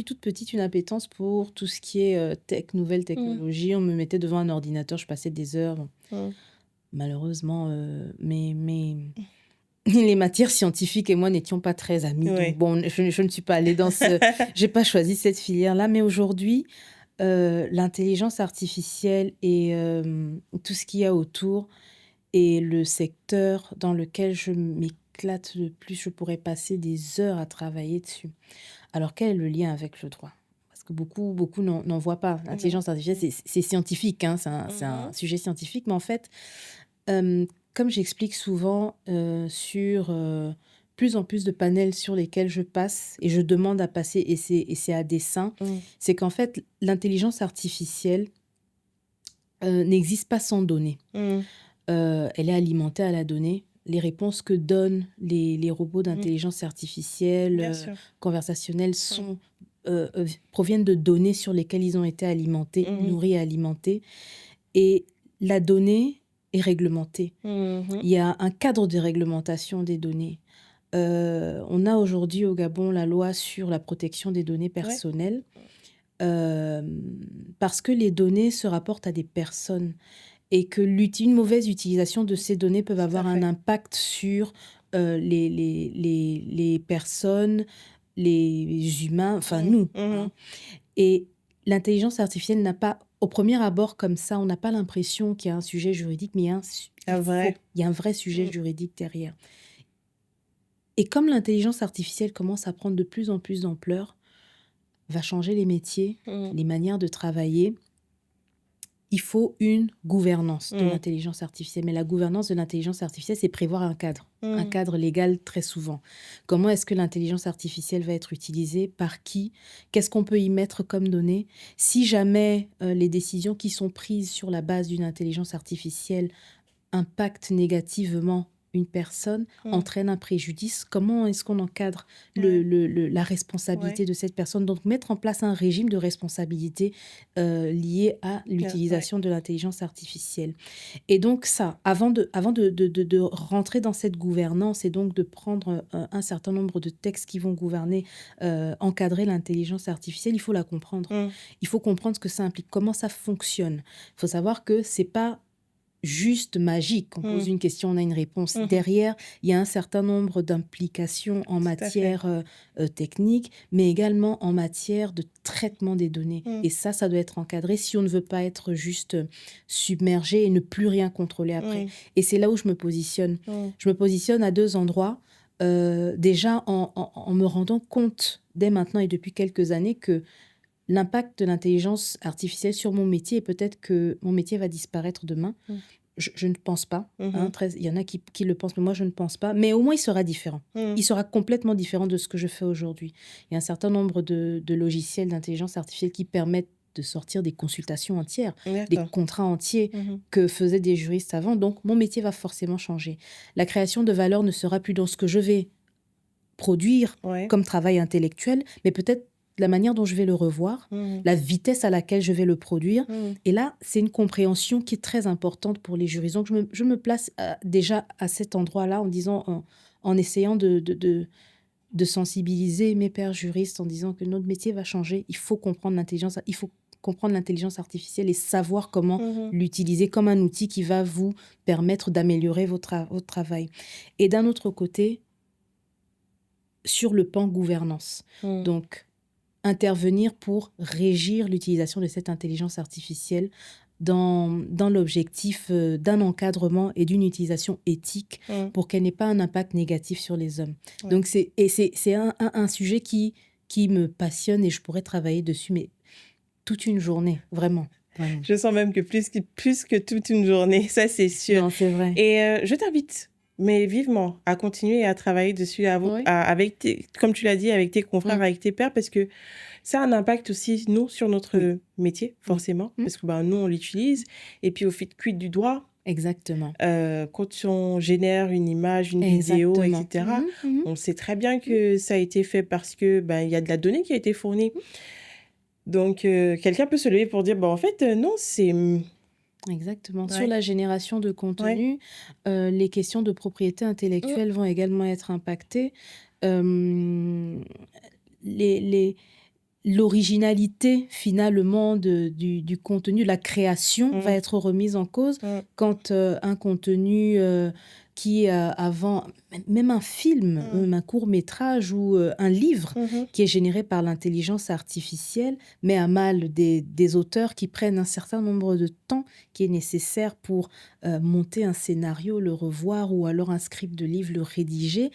toute petite une appétence pour tout ce qui est nouvelle technologie. On me mettait devant un ordinateur, je passais des heures. Malheureusement, les matières scientifiques et moi n'étions pas très amies. Ouais. Donc bon, je ne suis pas allée dans ce... J'ai pas choisi cette filière-là. Mais aujourd'hui, l'intelligence artificielle et tout ce qu'il y a autour est le secteur dans lequel je m'éclate le plus. Je pourrais passer des heures à travailler dessus. Alors, quel est le lien avec le droit? Parce que beaucoup n'en voient pas. L'intelligence artificielle, c'est scientifique, hein, c'est un sujet scientifique. Mais en fait, comme j'explique souvent sur plus en plus de panels sur lesquels je passe et je demande à passer, et c'est à dessein, c'est qu'en fait, l'intelligence artificielle n'existe pas sans données. Elle est alimentée à la donnée. Les réponses que donnent les robots d'intelligence artificielle conversationnelle proviennent de données sur lesquelles ils ont été alimentés, nourris et alimentés. Et la donnée est réglementée. Il y a un cadre de réglementation des données. On a aujourd'hui au Gabon la loi sur la protection des données personnelles, parce que les données se rapportent à des personnes. et que une mauvaise utilisation de ces données peuvent avoir un impact sur les personnes, les humains, enfin nous. Hein. Et l'intelligence artificielle n'a pas, au premier abord comme ça, on n'a pas l'impression qu'il y a un sujet juridique, mais il y a un vrai sujet juridique derrière. Et comme l'intelligence artificielle commence à prendre de plus en plus d'ampleur, va changer les métiers, les manières de travailler, il faut une gouvernance de l'intelligence artificielle. Mais la gouvernance de l'intelligence artificielle, c'est prévoir un cadre légal très souvent. Comment est-ce que l'intelligence artificielle va être utilisée? Par qui? Qu'est-ce qu'on peut y mettre comme données? Si jamais les décisions qui sont prises sur la base d'une intelligence artificielle impactent négativement une personne, entraîne un préjudice, comment est-ce qu'on encadre la responsabilité de cette personne? Donc, mettre en place un régime de responsabilité lié à l'utilisation de l'intelligence artificielle. Et donc, ça, avant de rentrer dans cette gouvernance et donc de prendre un certain nombre de textes qui vont gouverner, encadrer l'intelligence artificielle, il faut la comprendre. Il faut comprendre ce que ça implique, comment ça fonctionne. Il faut savoir que c'est pas juste magique. On pose une question, on a une réponse. Derrière, il y a un certain nombre d'implications en matière technique, mais également en matière de traitement des données. Et ça doit être encadré si on ne veut pas être juste submergé et ne plus rien contrôler après. Et c'est là où je me positionne. Je me positionne à deux endroits. Déjà, en me rendant compte, dès maintenant et depuis quelques années, que l'impact de l'intelligence artificielle sur mon métier, et peut-être que mon métier va disparaître demain. Je ne pense pas. Hein, il y en a qui le pensent, mais moi, je ne pense pas. Mais au moins, il sera différent. Il sera complètement différent de ce que je fais aujourd'hui. Il y a un certain nombre de logiciels d'intelligence artificielle qui permettent de sortir des consultations entières, des contrats entiers que faisaient des juristes avant. Donc, mon métier va forcément changer. La création de valeur ne sera plus dans ce que je vais produire comme travail intellectuel, mais peut-être la manière dont je vais le revoir, la vitesse à laquelle je vais le produire. Et là, c'est une compréhension qui est très importante pour les juristes. Donc, je me place déjà à cet endroit-là en disant, en essayant de sensibiliser mes pairs juristes en disant que notre métier va changer. Il faut comprendre l'intelligence artificielle et savoir comment l'utiliser comme un outil qui va vous permettre d'améliorer votre travail. Et d'un autre côté, sur le pan gouvernance. Donc, intervenir pour régir l'utilisation de cette intelligence artificielle dans l'objectif d'un encadrement et d'une utilisation éthique pour qu'elle n'ait pas un impact négatif sur les hommes. Donc, c'est un sujet qui me passionne et je pourrais travailler dessus, mais toute une journée, vraiment. Je sens même que plus que toute une journée, ça c'est sûr. Non, c'est vrai. Et je t'invite, mais vivement, à continuer à travailler dessus, comme tu l'as dit, avec tes confrères, avec tes pairs, parce que ça a un impact aussi, nous, sur notre métier, forcément, parce que nous, on l'utilise. Et puis, au quid du droit. Exactement. Quand on génère une image, une vidéo, etc., on sait très bien que ça a été fait parce que y a de la donnée qui a été fournie. Donc, quelqu'un peut se lever pour dire, en fait, non, c'est... Exactement. Sur la génération de contenu, les questions de propriété intellectuelle vont également être impactées. L'originalité, finalement, du contenu, la création va être remise en cause quand un contenu qui, avant, même un film, même un court-métrage ou un livre qui est généré par l'intelligence artificielle, met à mal des auteurs qui prennent un certain nombre de temps qui est nécessaire pour monter un scénario, le revoir, ou alors un script de livre, le rédiger.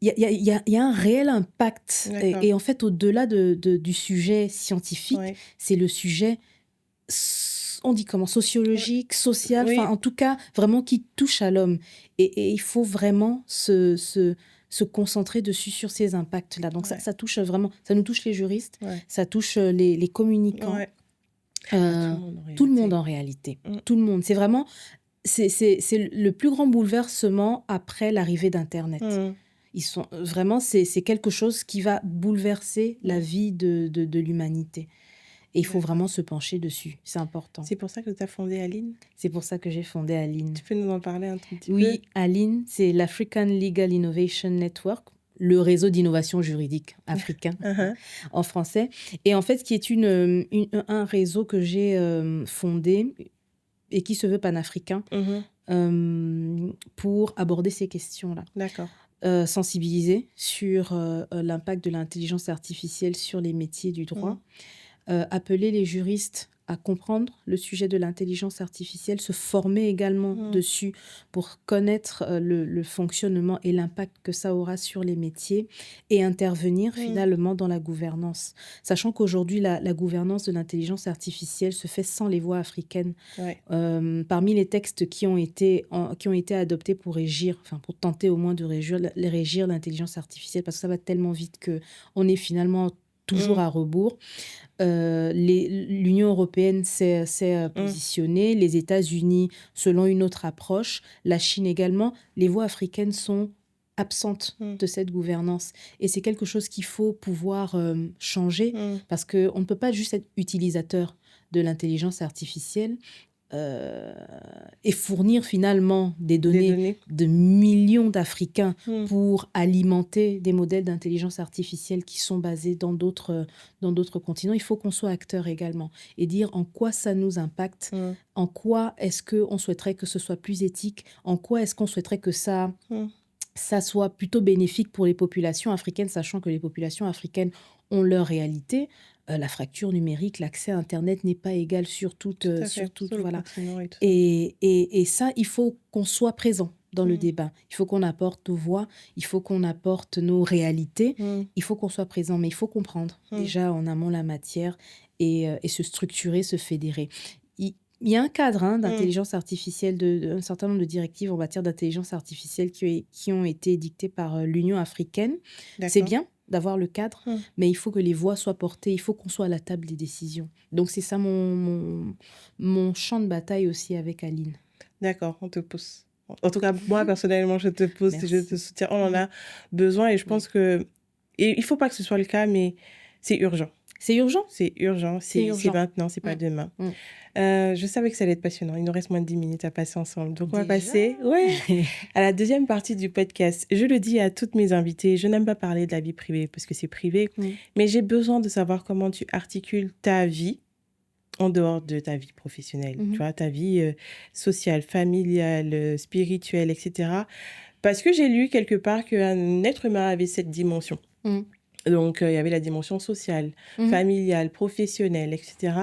Il y a un réel impact. Et en fait, au-delà du sujet scientifique, c'est le sujet, on dit comment, sociologique, social, en tout cas, vraiment qui touche à l'homme. Et il faut vraiment se concentrer dessus, sur ces impacts-là. Donc, ça touche vraiment, ça nous touche les juristes, ça touche les communicants, tout le monde en réalité. Tout le monde. C'est vraiment, c'est le plus grand bouleversement après l'arrivée d'Internet. Vraiment, c'est quelque chose qui va bouleverser la vie de l'humanité. Et il faut vraiment se pencher dessus. C'est important. C'est pour ça que tu as fondé Aline? C'est pour ça que j'ai fondé Aline. Tu peux nous en parler un tout petit peu? Oui, Aline, c'est l'African Legal Innovation Network, le réseau d'innovation juridique africain en français. Et en fait, qui est un réseau que j'ai fondé et qui se veut panafricain pour aborder ces questions-là. D'accord. Sensibiliser sur l'impact de l'intelligence artificielle sur les métiers du droit, appeler les juristes à comprendre le sujet de l'intelligence artificielle, se former également dessus pour connaître le fonctionnement et l'impact que ça aura sur les métiers et intervenir finalement dans la gouvernance. Sachant qu'aujourd'hui, la gouvernance de l'intelligence artificielle se fait sans les voix africaines. Ouais. Parmi les textes qui ont été adoptés pour pour tenter au moins de régir l'intelligence artificielle, parce que ça va tellement vite qu'on est finalement toujours à rebours. L'Union européenne s'est positionnée, les États-Unis selon une autre approche, la Chine également. Les voix africaines sont absentes de cette gouvernance. Et c'est quelque chose qu'il faut pouvoir changer parce qu'on ne peut pas juste être utilisateur de l'intelligence artificielle et fournir finalement des données de millions d'Africains pour alimenter des modèles d'intelligence artificielle qui sont basés dans d'autres continents. Il faut qu'on soit acteur également et dire en quoi ça nous impacte, en quoi est-ce qu'on souhaiterait que ce soit plus éthique, en quoi est-ce qu'on souhaiterait que ça soit plutôt bénéfique pour les populations africaines, sachant que les populations africaines ont leur réalité. La fracture numérique, l'accès à Internet n'est pas égal sur toute voilà. Et ça, il faut qu'on soit présent dans le débat. Il faut qu'on apporte nos voix, il faut qu'on apporte nos réalités, il faut qu'on soit présent, mais il faut comprendre déjà en amont la matière et se structurer, se fédérer. Il y a un cadre d'intelligence artificielle, un certain nombre de directives en matière d'intelligence artificielle qui ont été dictées par l'Union africaine. D'accord. C'est bien d'avoir le cadre, mais il faut que les voix soient portées, il faut qu'on soit à la table des décisions. Donc c'est ça mon champ de bataille aussi avec Aline. D'accord, on te pousse. En tout cas, moi personnellement, je te pousse, je te soutiens. On en a besoin et je pense que... Et il ne faut pas que ce soit le cas, mais c'est urgent. C'est urgent. C'est urgent. C'est maintenant, c'est pas demain. Je savais que ça allait être passionnant. Il nous reste moins de 10 minutes à passer ensemble. Donc, on va passer à la deuxième partie du podcast. Je le dis à toutes mes invitées, je n'aime pas parler de la vie privée parce que c'est privé, mais j'ai besoin de savoir comment tu articules ta vie en dehors de ta vie professionnelle. Tu vois, ta vie sociale, familiale, spirituelle, etc. Parce que j'ai lu quelque part qu'un être humain avait cette dimension. Donc, il y avait la dimension sociale, familiale, professionnelle, etc.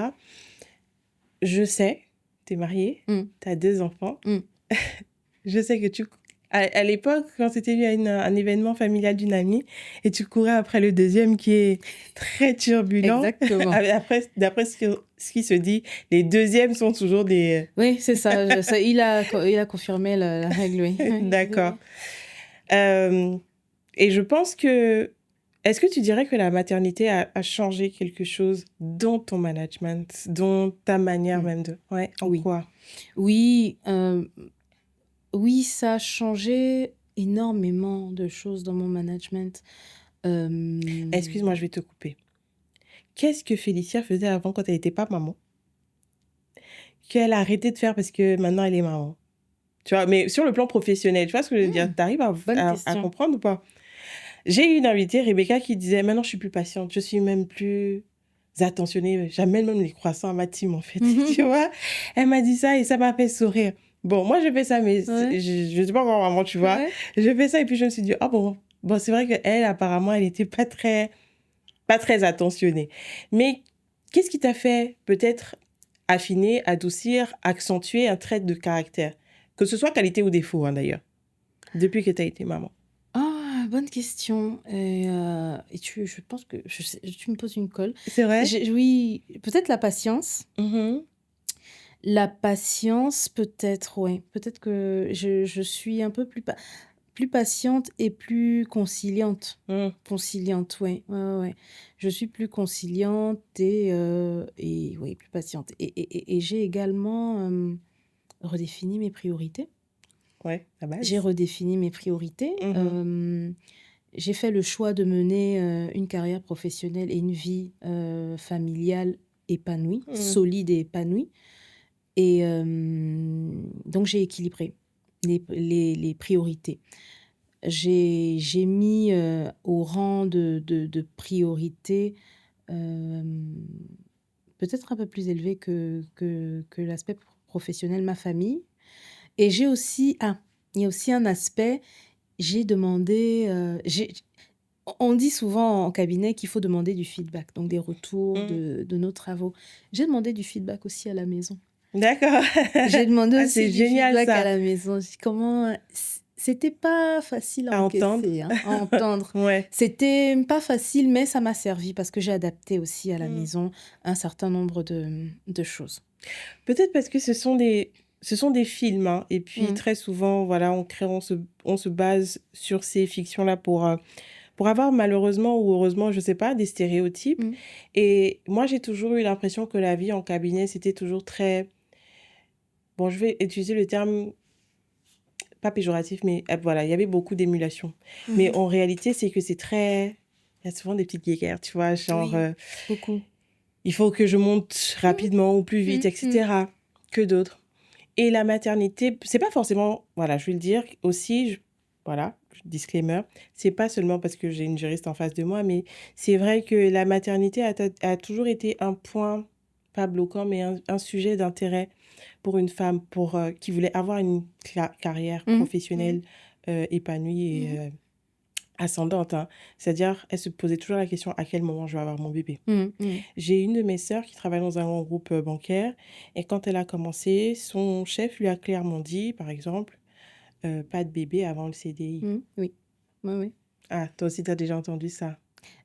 Je sais, tu es mariée, tu as 2 enfants. Je sais que à l'époque, quand tu étais venu à un événement familial d'une amie, et tu courais après le deuxième qui est très turbulent. Exactement. D'après ce qui se dit, les deuxièmes sont toujours des... Oui, c'est ça. Il a confirmé la règle, oui. D'accord. Et je pense que... Est-ce que tu dirais que la maternité a changé quelque chose dans ton management, dans ta manière même de... Ouais, en quoi? Oui, oui, ça a changé énormément de choses dans mon management. Excuse-moi, je vais te couper. Qu'est-ce que Félicia faisait avant quand elle n'était pas maman? Qu'elle a arrêté de faire parce que maintenant elle est maman. Tu vois, mais sur le plan professionnel, tu vois ce que je veux dire? Tu arrives à comprendre ou pas? J'ai eu une invitée, Rebecca, qui disait « Maintenant, je suis plus patiente. Je suis même plus attentionnée. J'amène même les croissants à ma team, en fait. » Tu vois? Elle m'a dit ça et ça m'a fait sourire. Bon, moi, je fais ça, mais je ne suis pas encore maman, tu vois? Je fais ça et puis je me suis dit « Ah bon, c'est vrai qu'elle, apparemment, elle n'était pas très attentionnée. » Mais qu'est-ce qui t'a fait peut-être affiner, adoucir, accentuer un trait de caractère? Que ce soit qualité ou défaut, d'ailleurs, depuis que tu as été maman. Bonne question. Et je pense que tu me poses une colle. C'est vrai? Oui, peut-être la patience. La patience, peut-être, oui. Peut-être que je suis un peu plus patiente et plus conciliante. Conciliante, oui. Ouais. Je suis plus conciliante et oui, plus patiente. Et j'ai également redéfini mes priorités. Ouais, la base. J'ai redéfini mes priorités. J'ai fait le choix de mener une carrière professionnelle et une vie familiale épanouie, solide et épanouie. Et donc, j'ai équilibré les priorités. J'ai mis au rang de priorité peut-être un peu plus élevé que l'aspect professionnelle, ma famille. Et j'ai aussi... Ah, il y a aussi un aspect, j'ai demandé... on dit souvent en cabinet qu'il faut demander du feedback, donc des retours de nos travaux. J'ai demandé du feedback aussi à la maison. D'accord. J'ai demandé Ah, aussi c'est du génial feedback à ça, la maison. J'ai dit, comment... C'était pas facile à à entendre. encaisser, hein, à entendre. Ouais. C'était pas facile, mais ça m'a servi parce que j'ai adapté aussi à la Mm. maison un certain nombre de choses. Peut-être parce que ce sont des films, hein, et puis Mm. très souvent, voilà, on se base sur ces fictions-là pour avoir malheureusement ou heureusement, je sais pas, des stéréotypes. Mm. Et moi, j'ai toujours eu l'impression que la vie en cabinet, c'était toujours très... Bon, je vais utiliser le terme pas péjoratif, mais voilà, il y avait beaucoup d'émulation. Mais en réalité, c'est que c'est très... Il y a souvent des petites guéguerres, tu vois, genre, Oui, beaucoup. il faut que je monte rapidement ou plus vite, Mm. etc., que d'autres. Et la maternité, c'est pas forcément, voilà, je vais le dire aussi, voilà, disclaimer, c'est pas seulement parce que j'ai une juriste en face de moi, mais c'est vrai que la maternité a toujours été un point, pas bloquant, mais un sujet d'intérêt pour une femme qui voulait avoir une carrière Mm. professionnelle épanouie et ascendante, hein. C'est-à-dire, elle se posait toujours la question à quel moment je vais avoir mon bébé. Mm. J'ai une de mes sœurs qui travaille dans un grand groupe bancaire et quand elle a commencé, son chef lui a clairement dit, par exemple, pas de bébé avant le CDI. Mm. Oui, oui, oui. Ah, toi aussi, tu as déjà entendu ça.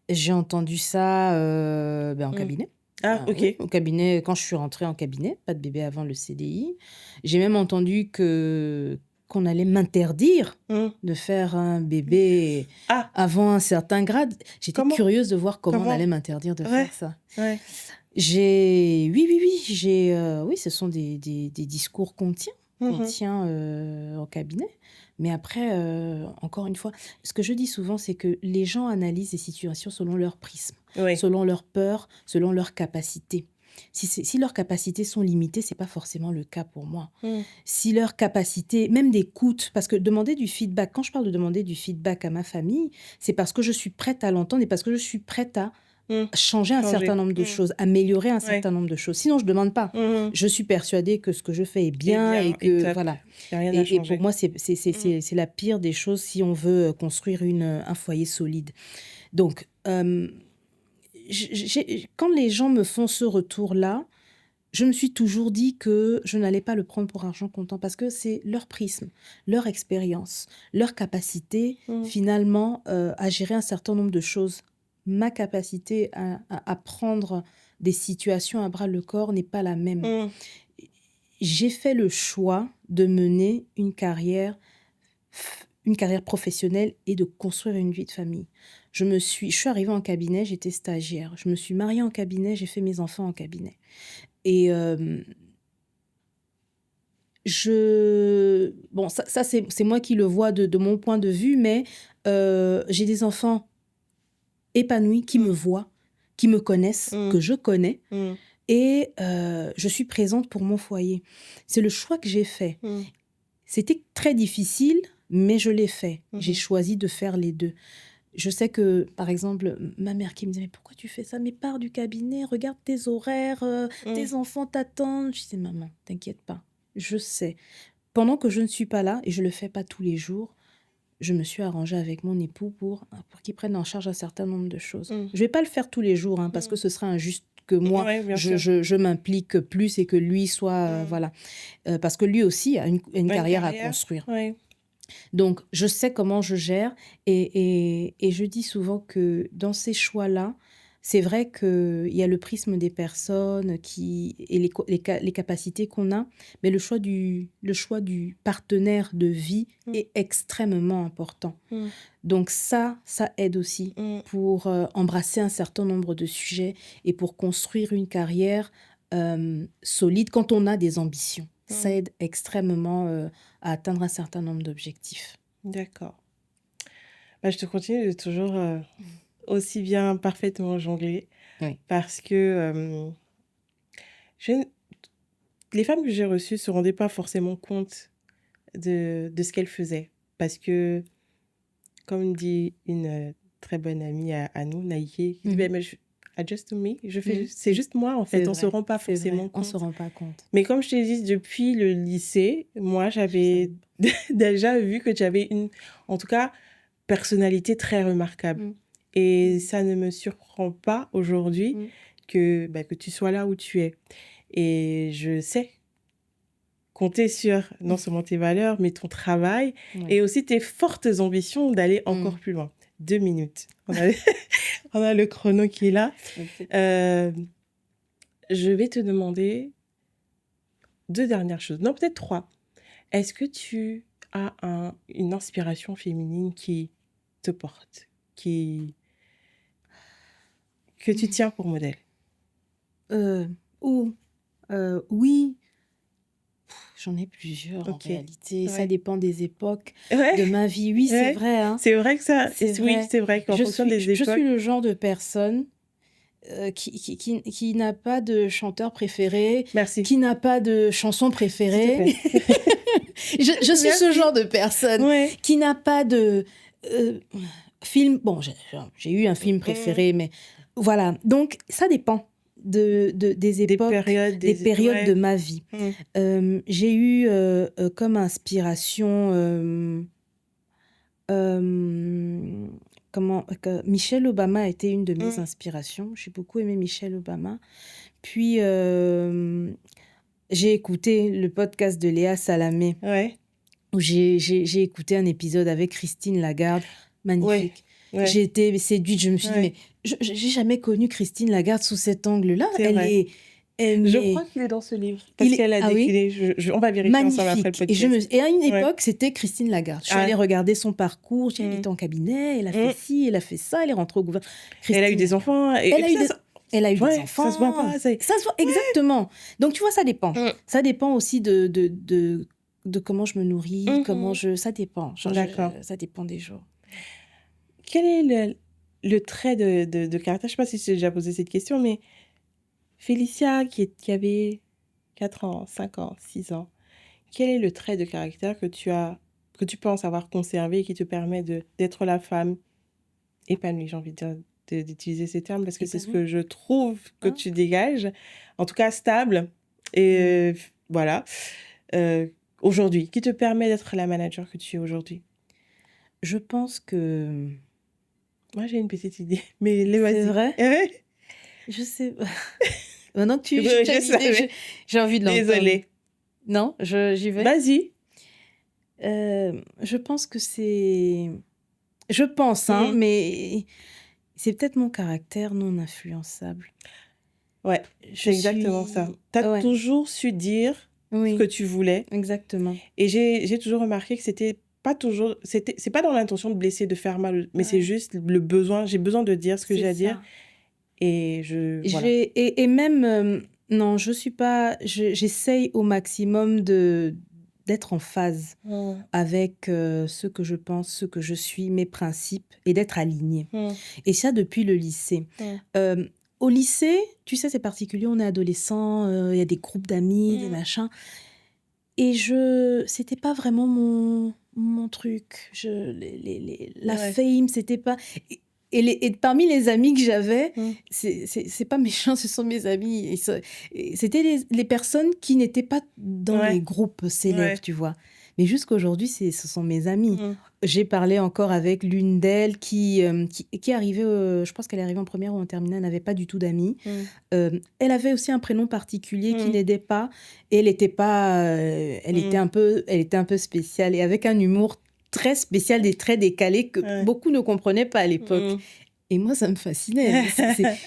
J'ai entendu ça en cabinet. Ah, ok. Oui, au cabinet, quand je suis rentrée en cabinet, pas de bébé avant le CDI. J'ai même entendu qu'on allait m'interdire Mm. de faire un bébé Ah, avant un certain grade. J'étais comment? curieuse de voir comment on Comment? allait m'interdire de Ouais, faire ça. ouais. Oui, ce sont des discours qu'on Mhm. tient au cabinet. Mais après, encore une fois, ce que je dis souvent, c'est que les gens analysent les situations selon leur prisme, Oui. selon leur peur, selon leurs capacités. Si leurs capacités sont limitées, c'est pas forcément le cas pour moi. Mm. Si leurs capacités, même d'écoute, parce que demander du feedback, quand je parle de demander du feedback à ma famille, c'est parce que je suis prête à l'entendre et parce que je suis prête à Mm. changer un certain Changer. nombre de choses, améliorer un Ouais. certain nombre de choses. Sinon, je ne demande pas. Mhm. Je suis persuadée que ce que je fais est Et bien et bien, et que top. voilà. Il n'y a rien à Et pour changer. moi, c'est la pire des choses si on veut construire un foyer solide. Donc, quand les gens me font ce retour-là, je me suis toujours dit que je n'allais pas le prendre pour argent comptant parce que c'est leur prisme, leur expérience, leur capacité Mm. finalement à gérer un certain nombre de choses. Ma capacité à prendre des situations à bras le corps n'est pas la même. Mm. J'ai fait le choix de mener une carrière professionnelle et de construire une vie de famille. Je suis arrivée en cabinet, j'étais stagiaire. Je me suis mariée en cabinet, j'ai fait mes enfants en cabinet. Et bon, ça c'est moi qui le vois de mon point de vue, mais j'ai des enfants épanouis qui me voient, qui me connaissent, que je connais, et je suis présente pour mon foyer. C'est le choix que j'ai fait. C'était très difficile, mais je l'ai fait. J'ai choisi de faire les deux. Je sais que, par exemple, ma mère qui me disait « Mais pourquoi tu fais ça? Mais pars du cabinet, regarde tes horaires, tes enfants t'attendent. » Je disais « Maman, t'inquiète pas, je sais. » Pendant que je ne suis pas là, et je ne le fais pas tous les jours, je me suis arrangée avec mon époux pour qu'il prenne en charge un certain nombre de choses. Je ne vais pas le faire tous les jours, parce que ce serait injuste que moi, Ouais, bien sûr. je m'implique plus et que lui soit... voilà. Parce que lui aussi a une carrière à construire. Ouais. Donc, je sais comment je gère et je dis souvent que dans ces choix-là, c'est vrai qu'il y a le prisme des personnes et les capacités qu'on a, mais le choix du partenaire de vie est extrêmement important. Donc ça aide aussi pour embrasser un certain nombre de sujets et pour construire une carrière solide quand on a des ambitions. Ça aide extrêmement à atteindre un certain nombre d'objectifs. D'accord. Bah, je te continue de toujours aussi bien parfaitement jongler. Oui. Parce que les femmes que j'ai reçues ne se rendaient pas forcément compte de ce qu'elles faisaient. Parce que, comme dit une très bonne amie à nous, Naïké, qui dit, ben, adjust to me. C'est juste moi, en fait. On ne se rend pas forcément compte. On ne se rend pas compte. Mais comme je t'ai dit, depuis le lycée, moi, j'avais déjà vu que tu avais en tout cas, personnalité très remarquable. Et ça ne me surprend pas aujourd'hui que tu sois là où tu es. Et je sais compter sur non seulement tes valeurs, mais ton travail et aussi tes fortes ambitions d'aller encore plus loin. 2 minutes. On a le chrono qui est là. Je vais te demander 2 dernières choses. Non, peut-être 3. Est-ce que tu as une inspiration féminine qui te porte, que tu tiens pour modèle? Oui. J'en ai plusieurs en réalité. Ça dépend des époques de ma vie. Oui, c'est vrai. Hein. C'est vrai que ça... Oui, c'est vrai qu'en fonction des époques... Je suis le genre de personne qui n'a pas de chanteur préféré, qui n'a pas de chanson préférée. je suis ce genre de personne qui n'a pas de film. Bon, j'ai eu un film préféré, mais voilà. Donc, ça dépend. Des époques, des périodes de ma vie. J'ai eu comme inspiration Michelle Obama a été une de mes inspirations. J'ai beaucoup aimé Michelle Obama. Puis j'ai écouté le podcast de Léa Salamé où j'ai écouté un épisode avec Christine Lagarde. Magnifique. J'ai été séduite. Je me suis dit, mais j'ai jamais connu Christine Lagarde sous cet angle-là. Je crois qu'il est dans ce livre. Parce qu'elle a décliné. On va vérifier ensemble après le podcast. Et à une époque, c'était Christine Lagarde. Je suis allée regarder son parcours. Elle était en cabinet, elle a fait ci, elle a fait ça, elle est rentrée au gouvernement. Elle a eu des enfants. Elle a eu des enfants. Ça se voit pas. Ça se voit, exactement. Donc, tu vois, ça dépend. Ça dépend aussi de comment je me nourris, ça dépend. D'accord. Ça dépend des jours. Quel est le trait de caractère? Je ne sais pas si j'ai déjà posé cette question, mais Félicia, qui avait 4 ans, 5 ans, 6 ans, quel est le trait de caractère que tu penses avoir conservé et qui te permet d'être la femme épanouie, j'ai envie de dire, d'utiliser ces termes, parce que c'est ce que je trouve que tu dégages, en tout cas stable, et voilà, aujourd'hui, qui te permet d'être la manager que tu es aujourd'hui? Je pense que... Moi, j'ai une petite idée, mais vas-y. C'est vrai? Je sais. Maintenant que tu j'ai envie de l'entendre. Désolée. Non, j'y vais. Vas-y. Je pense que c'est... Je pense, mais c'est peut-être mon caractère non influençable. Ouais, c'est exactement ça. Tu as toujours su dire ce que tu voulais. Exactement. Et j'ai toujours remarqué que c'était pas toujours... C'est pas dans l'intention de blesser, de faire mal, mais c'est juste le besoin. J'ai besoin de dire ce que j'ai à dire. Et voilà. Et même, non, je suis pas... J'essaye au maximum d'être en phase avec ce que je pense, ce que je suis, mes principes, et d'être alignée. Et ça, depuis le lycée. Au lycée, tu sais, c'est particulier, on est adolescent, il y a des groupes d'amis, des machins. Et c'était pas vraiment mon truc. La fame, c'était pas... Et parmi les amis que j'avais, c'est pas méchant, ce sont mes amis. C'était les personnes qui n'étaient pas dans les groupes célèbres, tu vois. Mais jusqu'aujourd'hui, ce sont mes amis. J'ai parlé encore avec l'une d'elles qui est arrivée, je pense qu'elle est arrivée en première ou en terminale, elle n'avait pas du tout d'amis. Elle avait aussi un prénom particulier qui n'aidait pas. Et elle était un peu spéciale et avec un humour très spécial, des traits décalés que beaucoup ne comprenaient pas à l'époque. Et moi, ça me fascinait.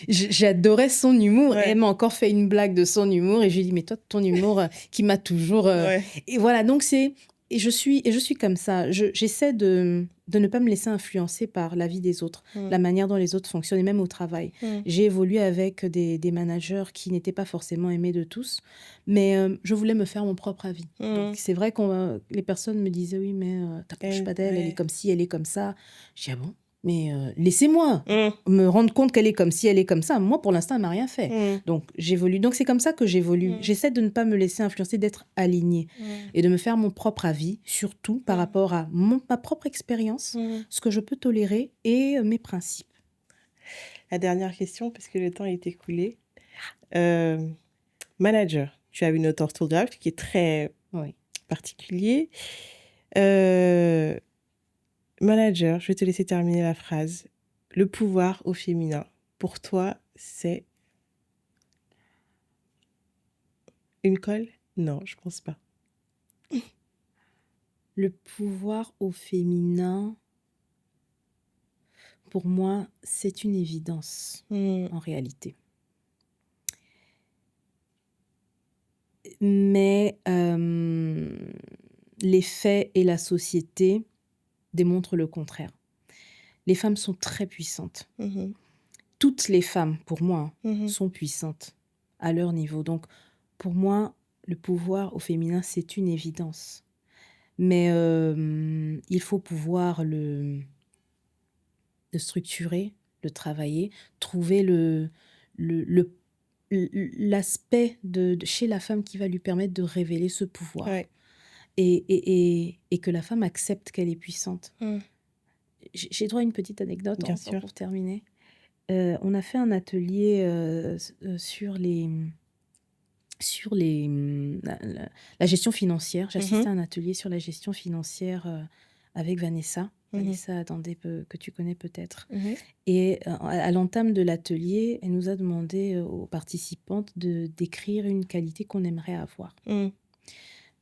J'adorais son humour. Et elle m'a encore fait une blague de son humour. Et je lui ai dit, mais toi, ton humour qui m'a toujours... Et voilà, donc c'est... Et je suis comme ça. J'essaie de ne pas me laisser influencer par la vie des autres, la manière dont les autres fonctionnent, et même au travail. J'ai évolué avec des managers qui n'étaient pas forcément aimés de tous, mais je voulais me faire mon propre avis. Donc, c'est vrai que les personnes me disaient, oui, mais t'approches pas d'elle, elle est comme ci, elle est comme ça. Je dis, ah bon? Mais laissez-moi me rendre compte qu'elle est comme ci, elle est comme ça. Moi, pour l'instant, elle m'a rien fait. Donc, j'évolue. Donc, c'est comme ça que j'évolue. J'essaie de ne pas me laisser influencer, d'être alignée et de me faire mon propre avis, surtout par rapport à ma propre expérience, ce que je peux tolérer et mes principes. la dernière question, parce que le temps est écoulé. Manager, tu as une note orthographe qui est très particulier. Manager, je vais te laisser terminer la phrase. Le pouvoir au féminin, pour toi, c'est une colle? Non, je pense pas. Le pouvoir au féminin, pour moi, c'est une évidence en réalité. Mais les faits et la société démontrent le contraire. Les femmes sont très puissantes. Toutes les femmes, pour moi, sont puissantes à leur niveau. Donc, pour moi, le pouvoir au féminin, c'est une évidence. Mais il faut pouvoir le structurer, le travailler, trouver l'aspect chez la femme qui va lui permettre de révéler ce pouvoir. Ouais. Et que la femme accepte qu'elle est puissante. J'ai droit à une petite anecdote pour terminer. On a fait un atelier sur la gestion financière. J'assistais à un atelier sur la gestion financière avec Vanessa. Vanessa Attendez, que tu connais peut-être. Et à l'entame de l'atelier, elle nous a demandé aux participantes de décrire une qualité qu'on aimerait avoir.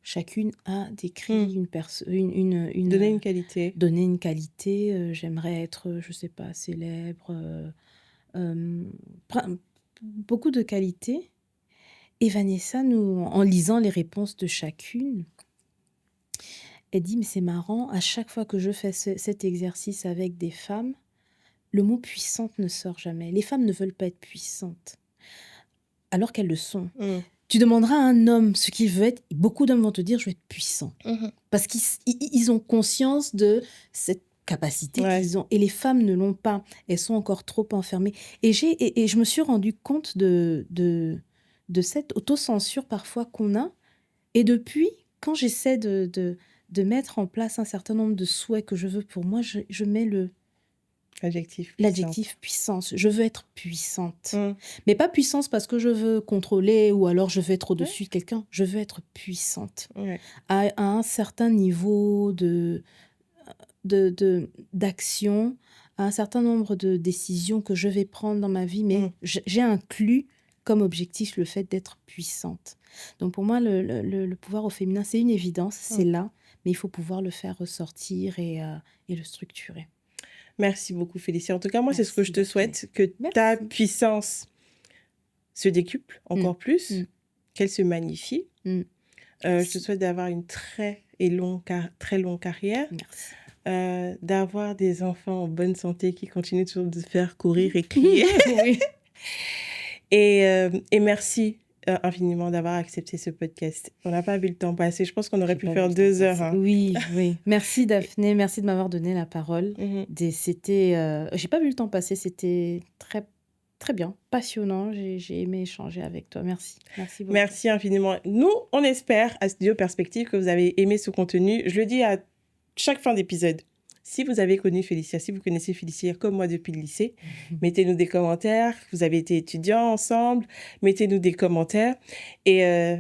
Chacune a décrit donner une qualité. Donner une qualité. J'aimerais être, je sais pas, célèbre. Beaucoup de qualités. Et Vanessa, en lisant les réponses de chacune, elle dit, mais c'est marrant, à chaque fois que je fais cet exercice avec des femmes, le mot puissante ne sort jamais. Les femmes ne veulent pas être puissantes, alors qu'elles le sont. Tu demanderas à un homme ce qu'il veut être, beaucoup d'hommes vont te dire, je veux être puissant. Parce qu'ils ont conscience de cette capacité qu'ils ont. Et les femmes ne l'ont pas. Elles sont encore trop enfermées. Et je me suis rendu compte de cette autocensure parfois qu'on a. Et depuis, quand j'essaie de mettre en place un certain nombre de souhaits que je veux pour moi, je mets l'adjectif puissance. Je veux être puissante. Mais pas puissance parce que je veux contrôler ou alors je veux être au-dessus de quelqu'un. Je veux être puissante. À un certain niveau d'action, à un certain nombre de décisions que je vais prendre dans ma vie, mais j'ai inclus comme objectif le fait d'être puissante. Donc pour moi, le pouvoir au féminin, c'est une évidence, c'est là, mais il faut pouvoir le faire ressortir et le structurer. Merci beaucoup, Félicia. En tout cas, moi, c'est ce que je te souhaite, que ta puissance se décuple encore plus, qu'elle se magnifie. Je te souhaite d'avoir une très longue carrière. Merci. D'avoir des enfants en bonne santé qui continuent toujours de faire courir et crier. Et merci infiniment d'avoir accepté ce podcast. On n'a pas vu le temps passer. Je pense qu'on aurait pu faire 2 heures. Hein. Oui. Merci Daphné. Merci de m'avoir donné la parole. C'était, j'ai pas vu le temps passer. C'était très, très bien, passionnant. J'ai aimé échanger avec toi. Merci. Merci beaucoup. Merci infiniment. Nous, on espère à Studio Perspective que vous avez aimé ce contenu. Je le dis à chaque fin d'épisode. Si vous avez connu Félicia, si vous connaissez Félicia comme moi depuis le lycée, mettez-nous des commentaires. Vous avez été étudiants ensemble, mettez-nous des commentaires. Et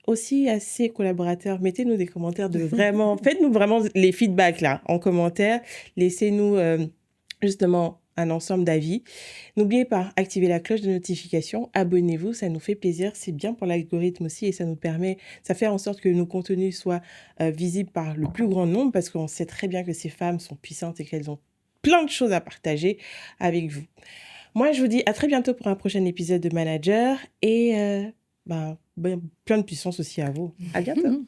aussi à ces collaborateurs, mettez-nous des commentaires de vraiment... Faites-nous vraiment les feedbacks là, en commentaire. Laissez-nous justement un ensemble d'avis. N'oubliez pas, activez la cloche de notification, abonnez-vous, ça nous fait plaisir, c'est bien pour l'algorithme aussi et ça fait en sorte que nos contenus soient visibles par le plus grand nombre parce qu'on sait très bien que ces femmes sont puissantes et qu'elles ont plein de choses à partager avec vous. Moi, je vous dis à très bientôt pour un prochain épisode de Manager et plein de puissance aussi à vous. À bientôt.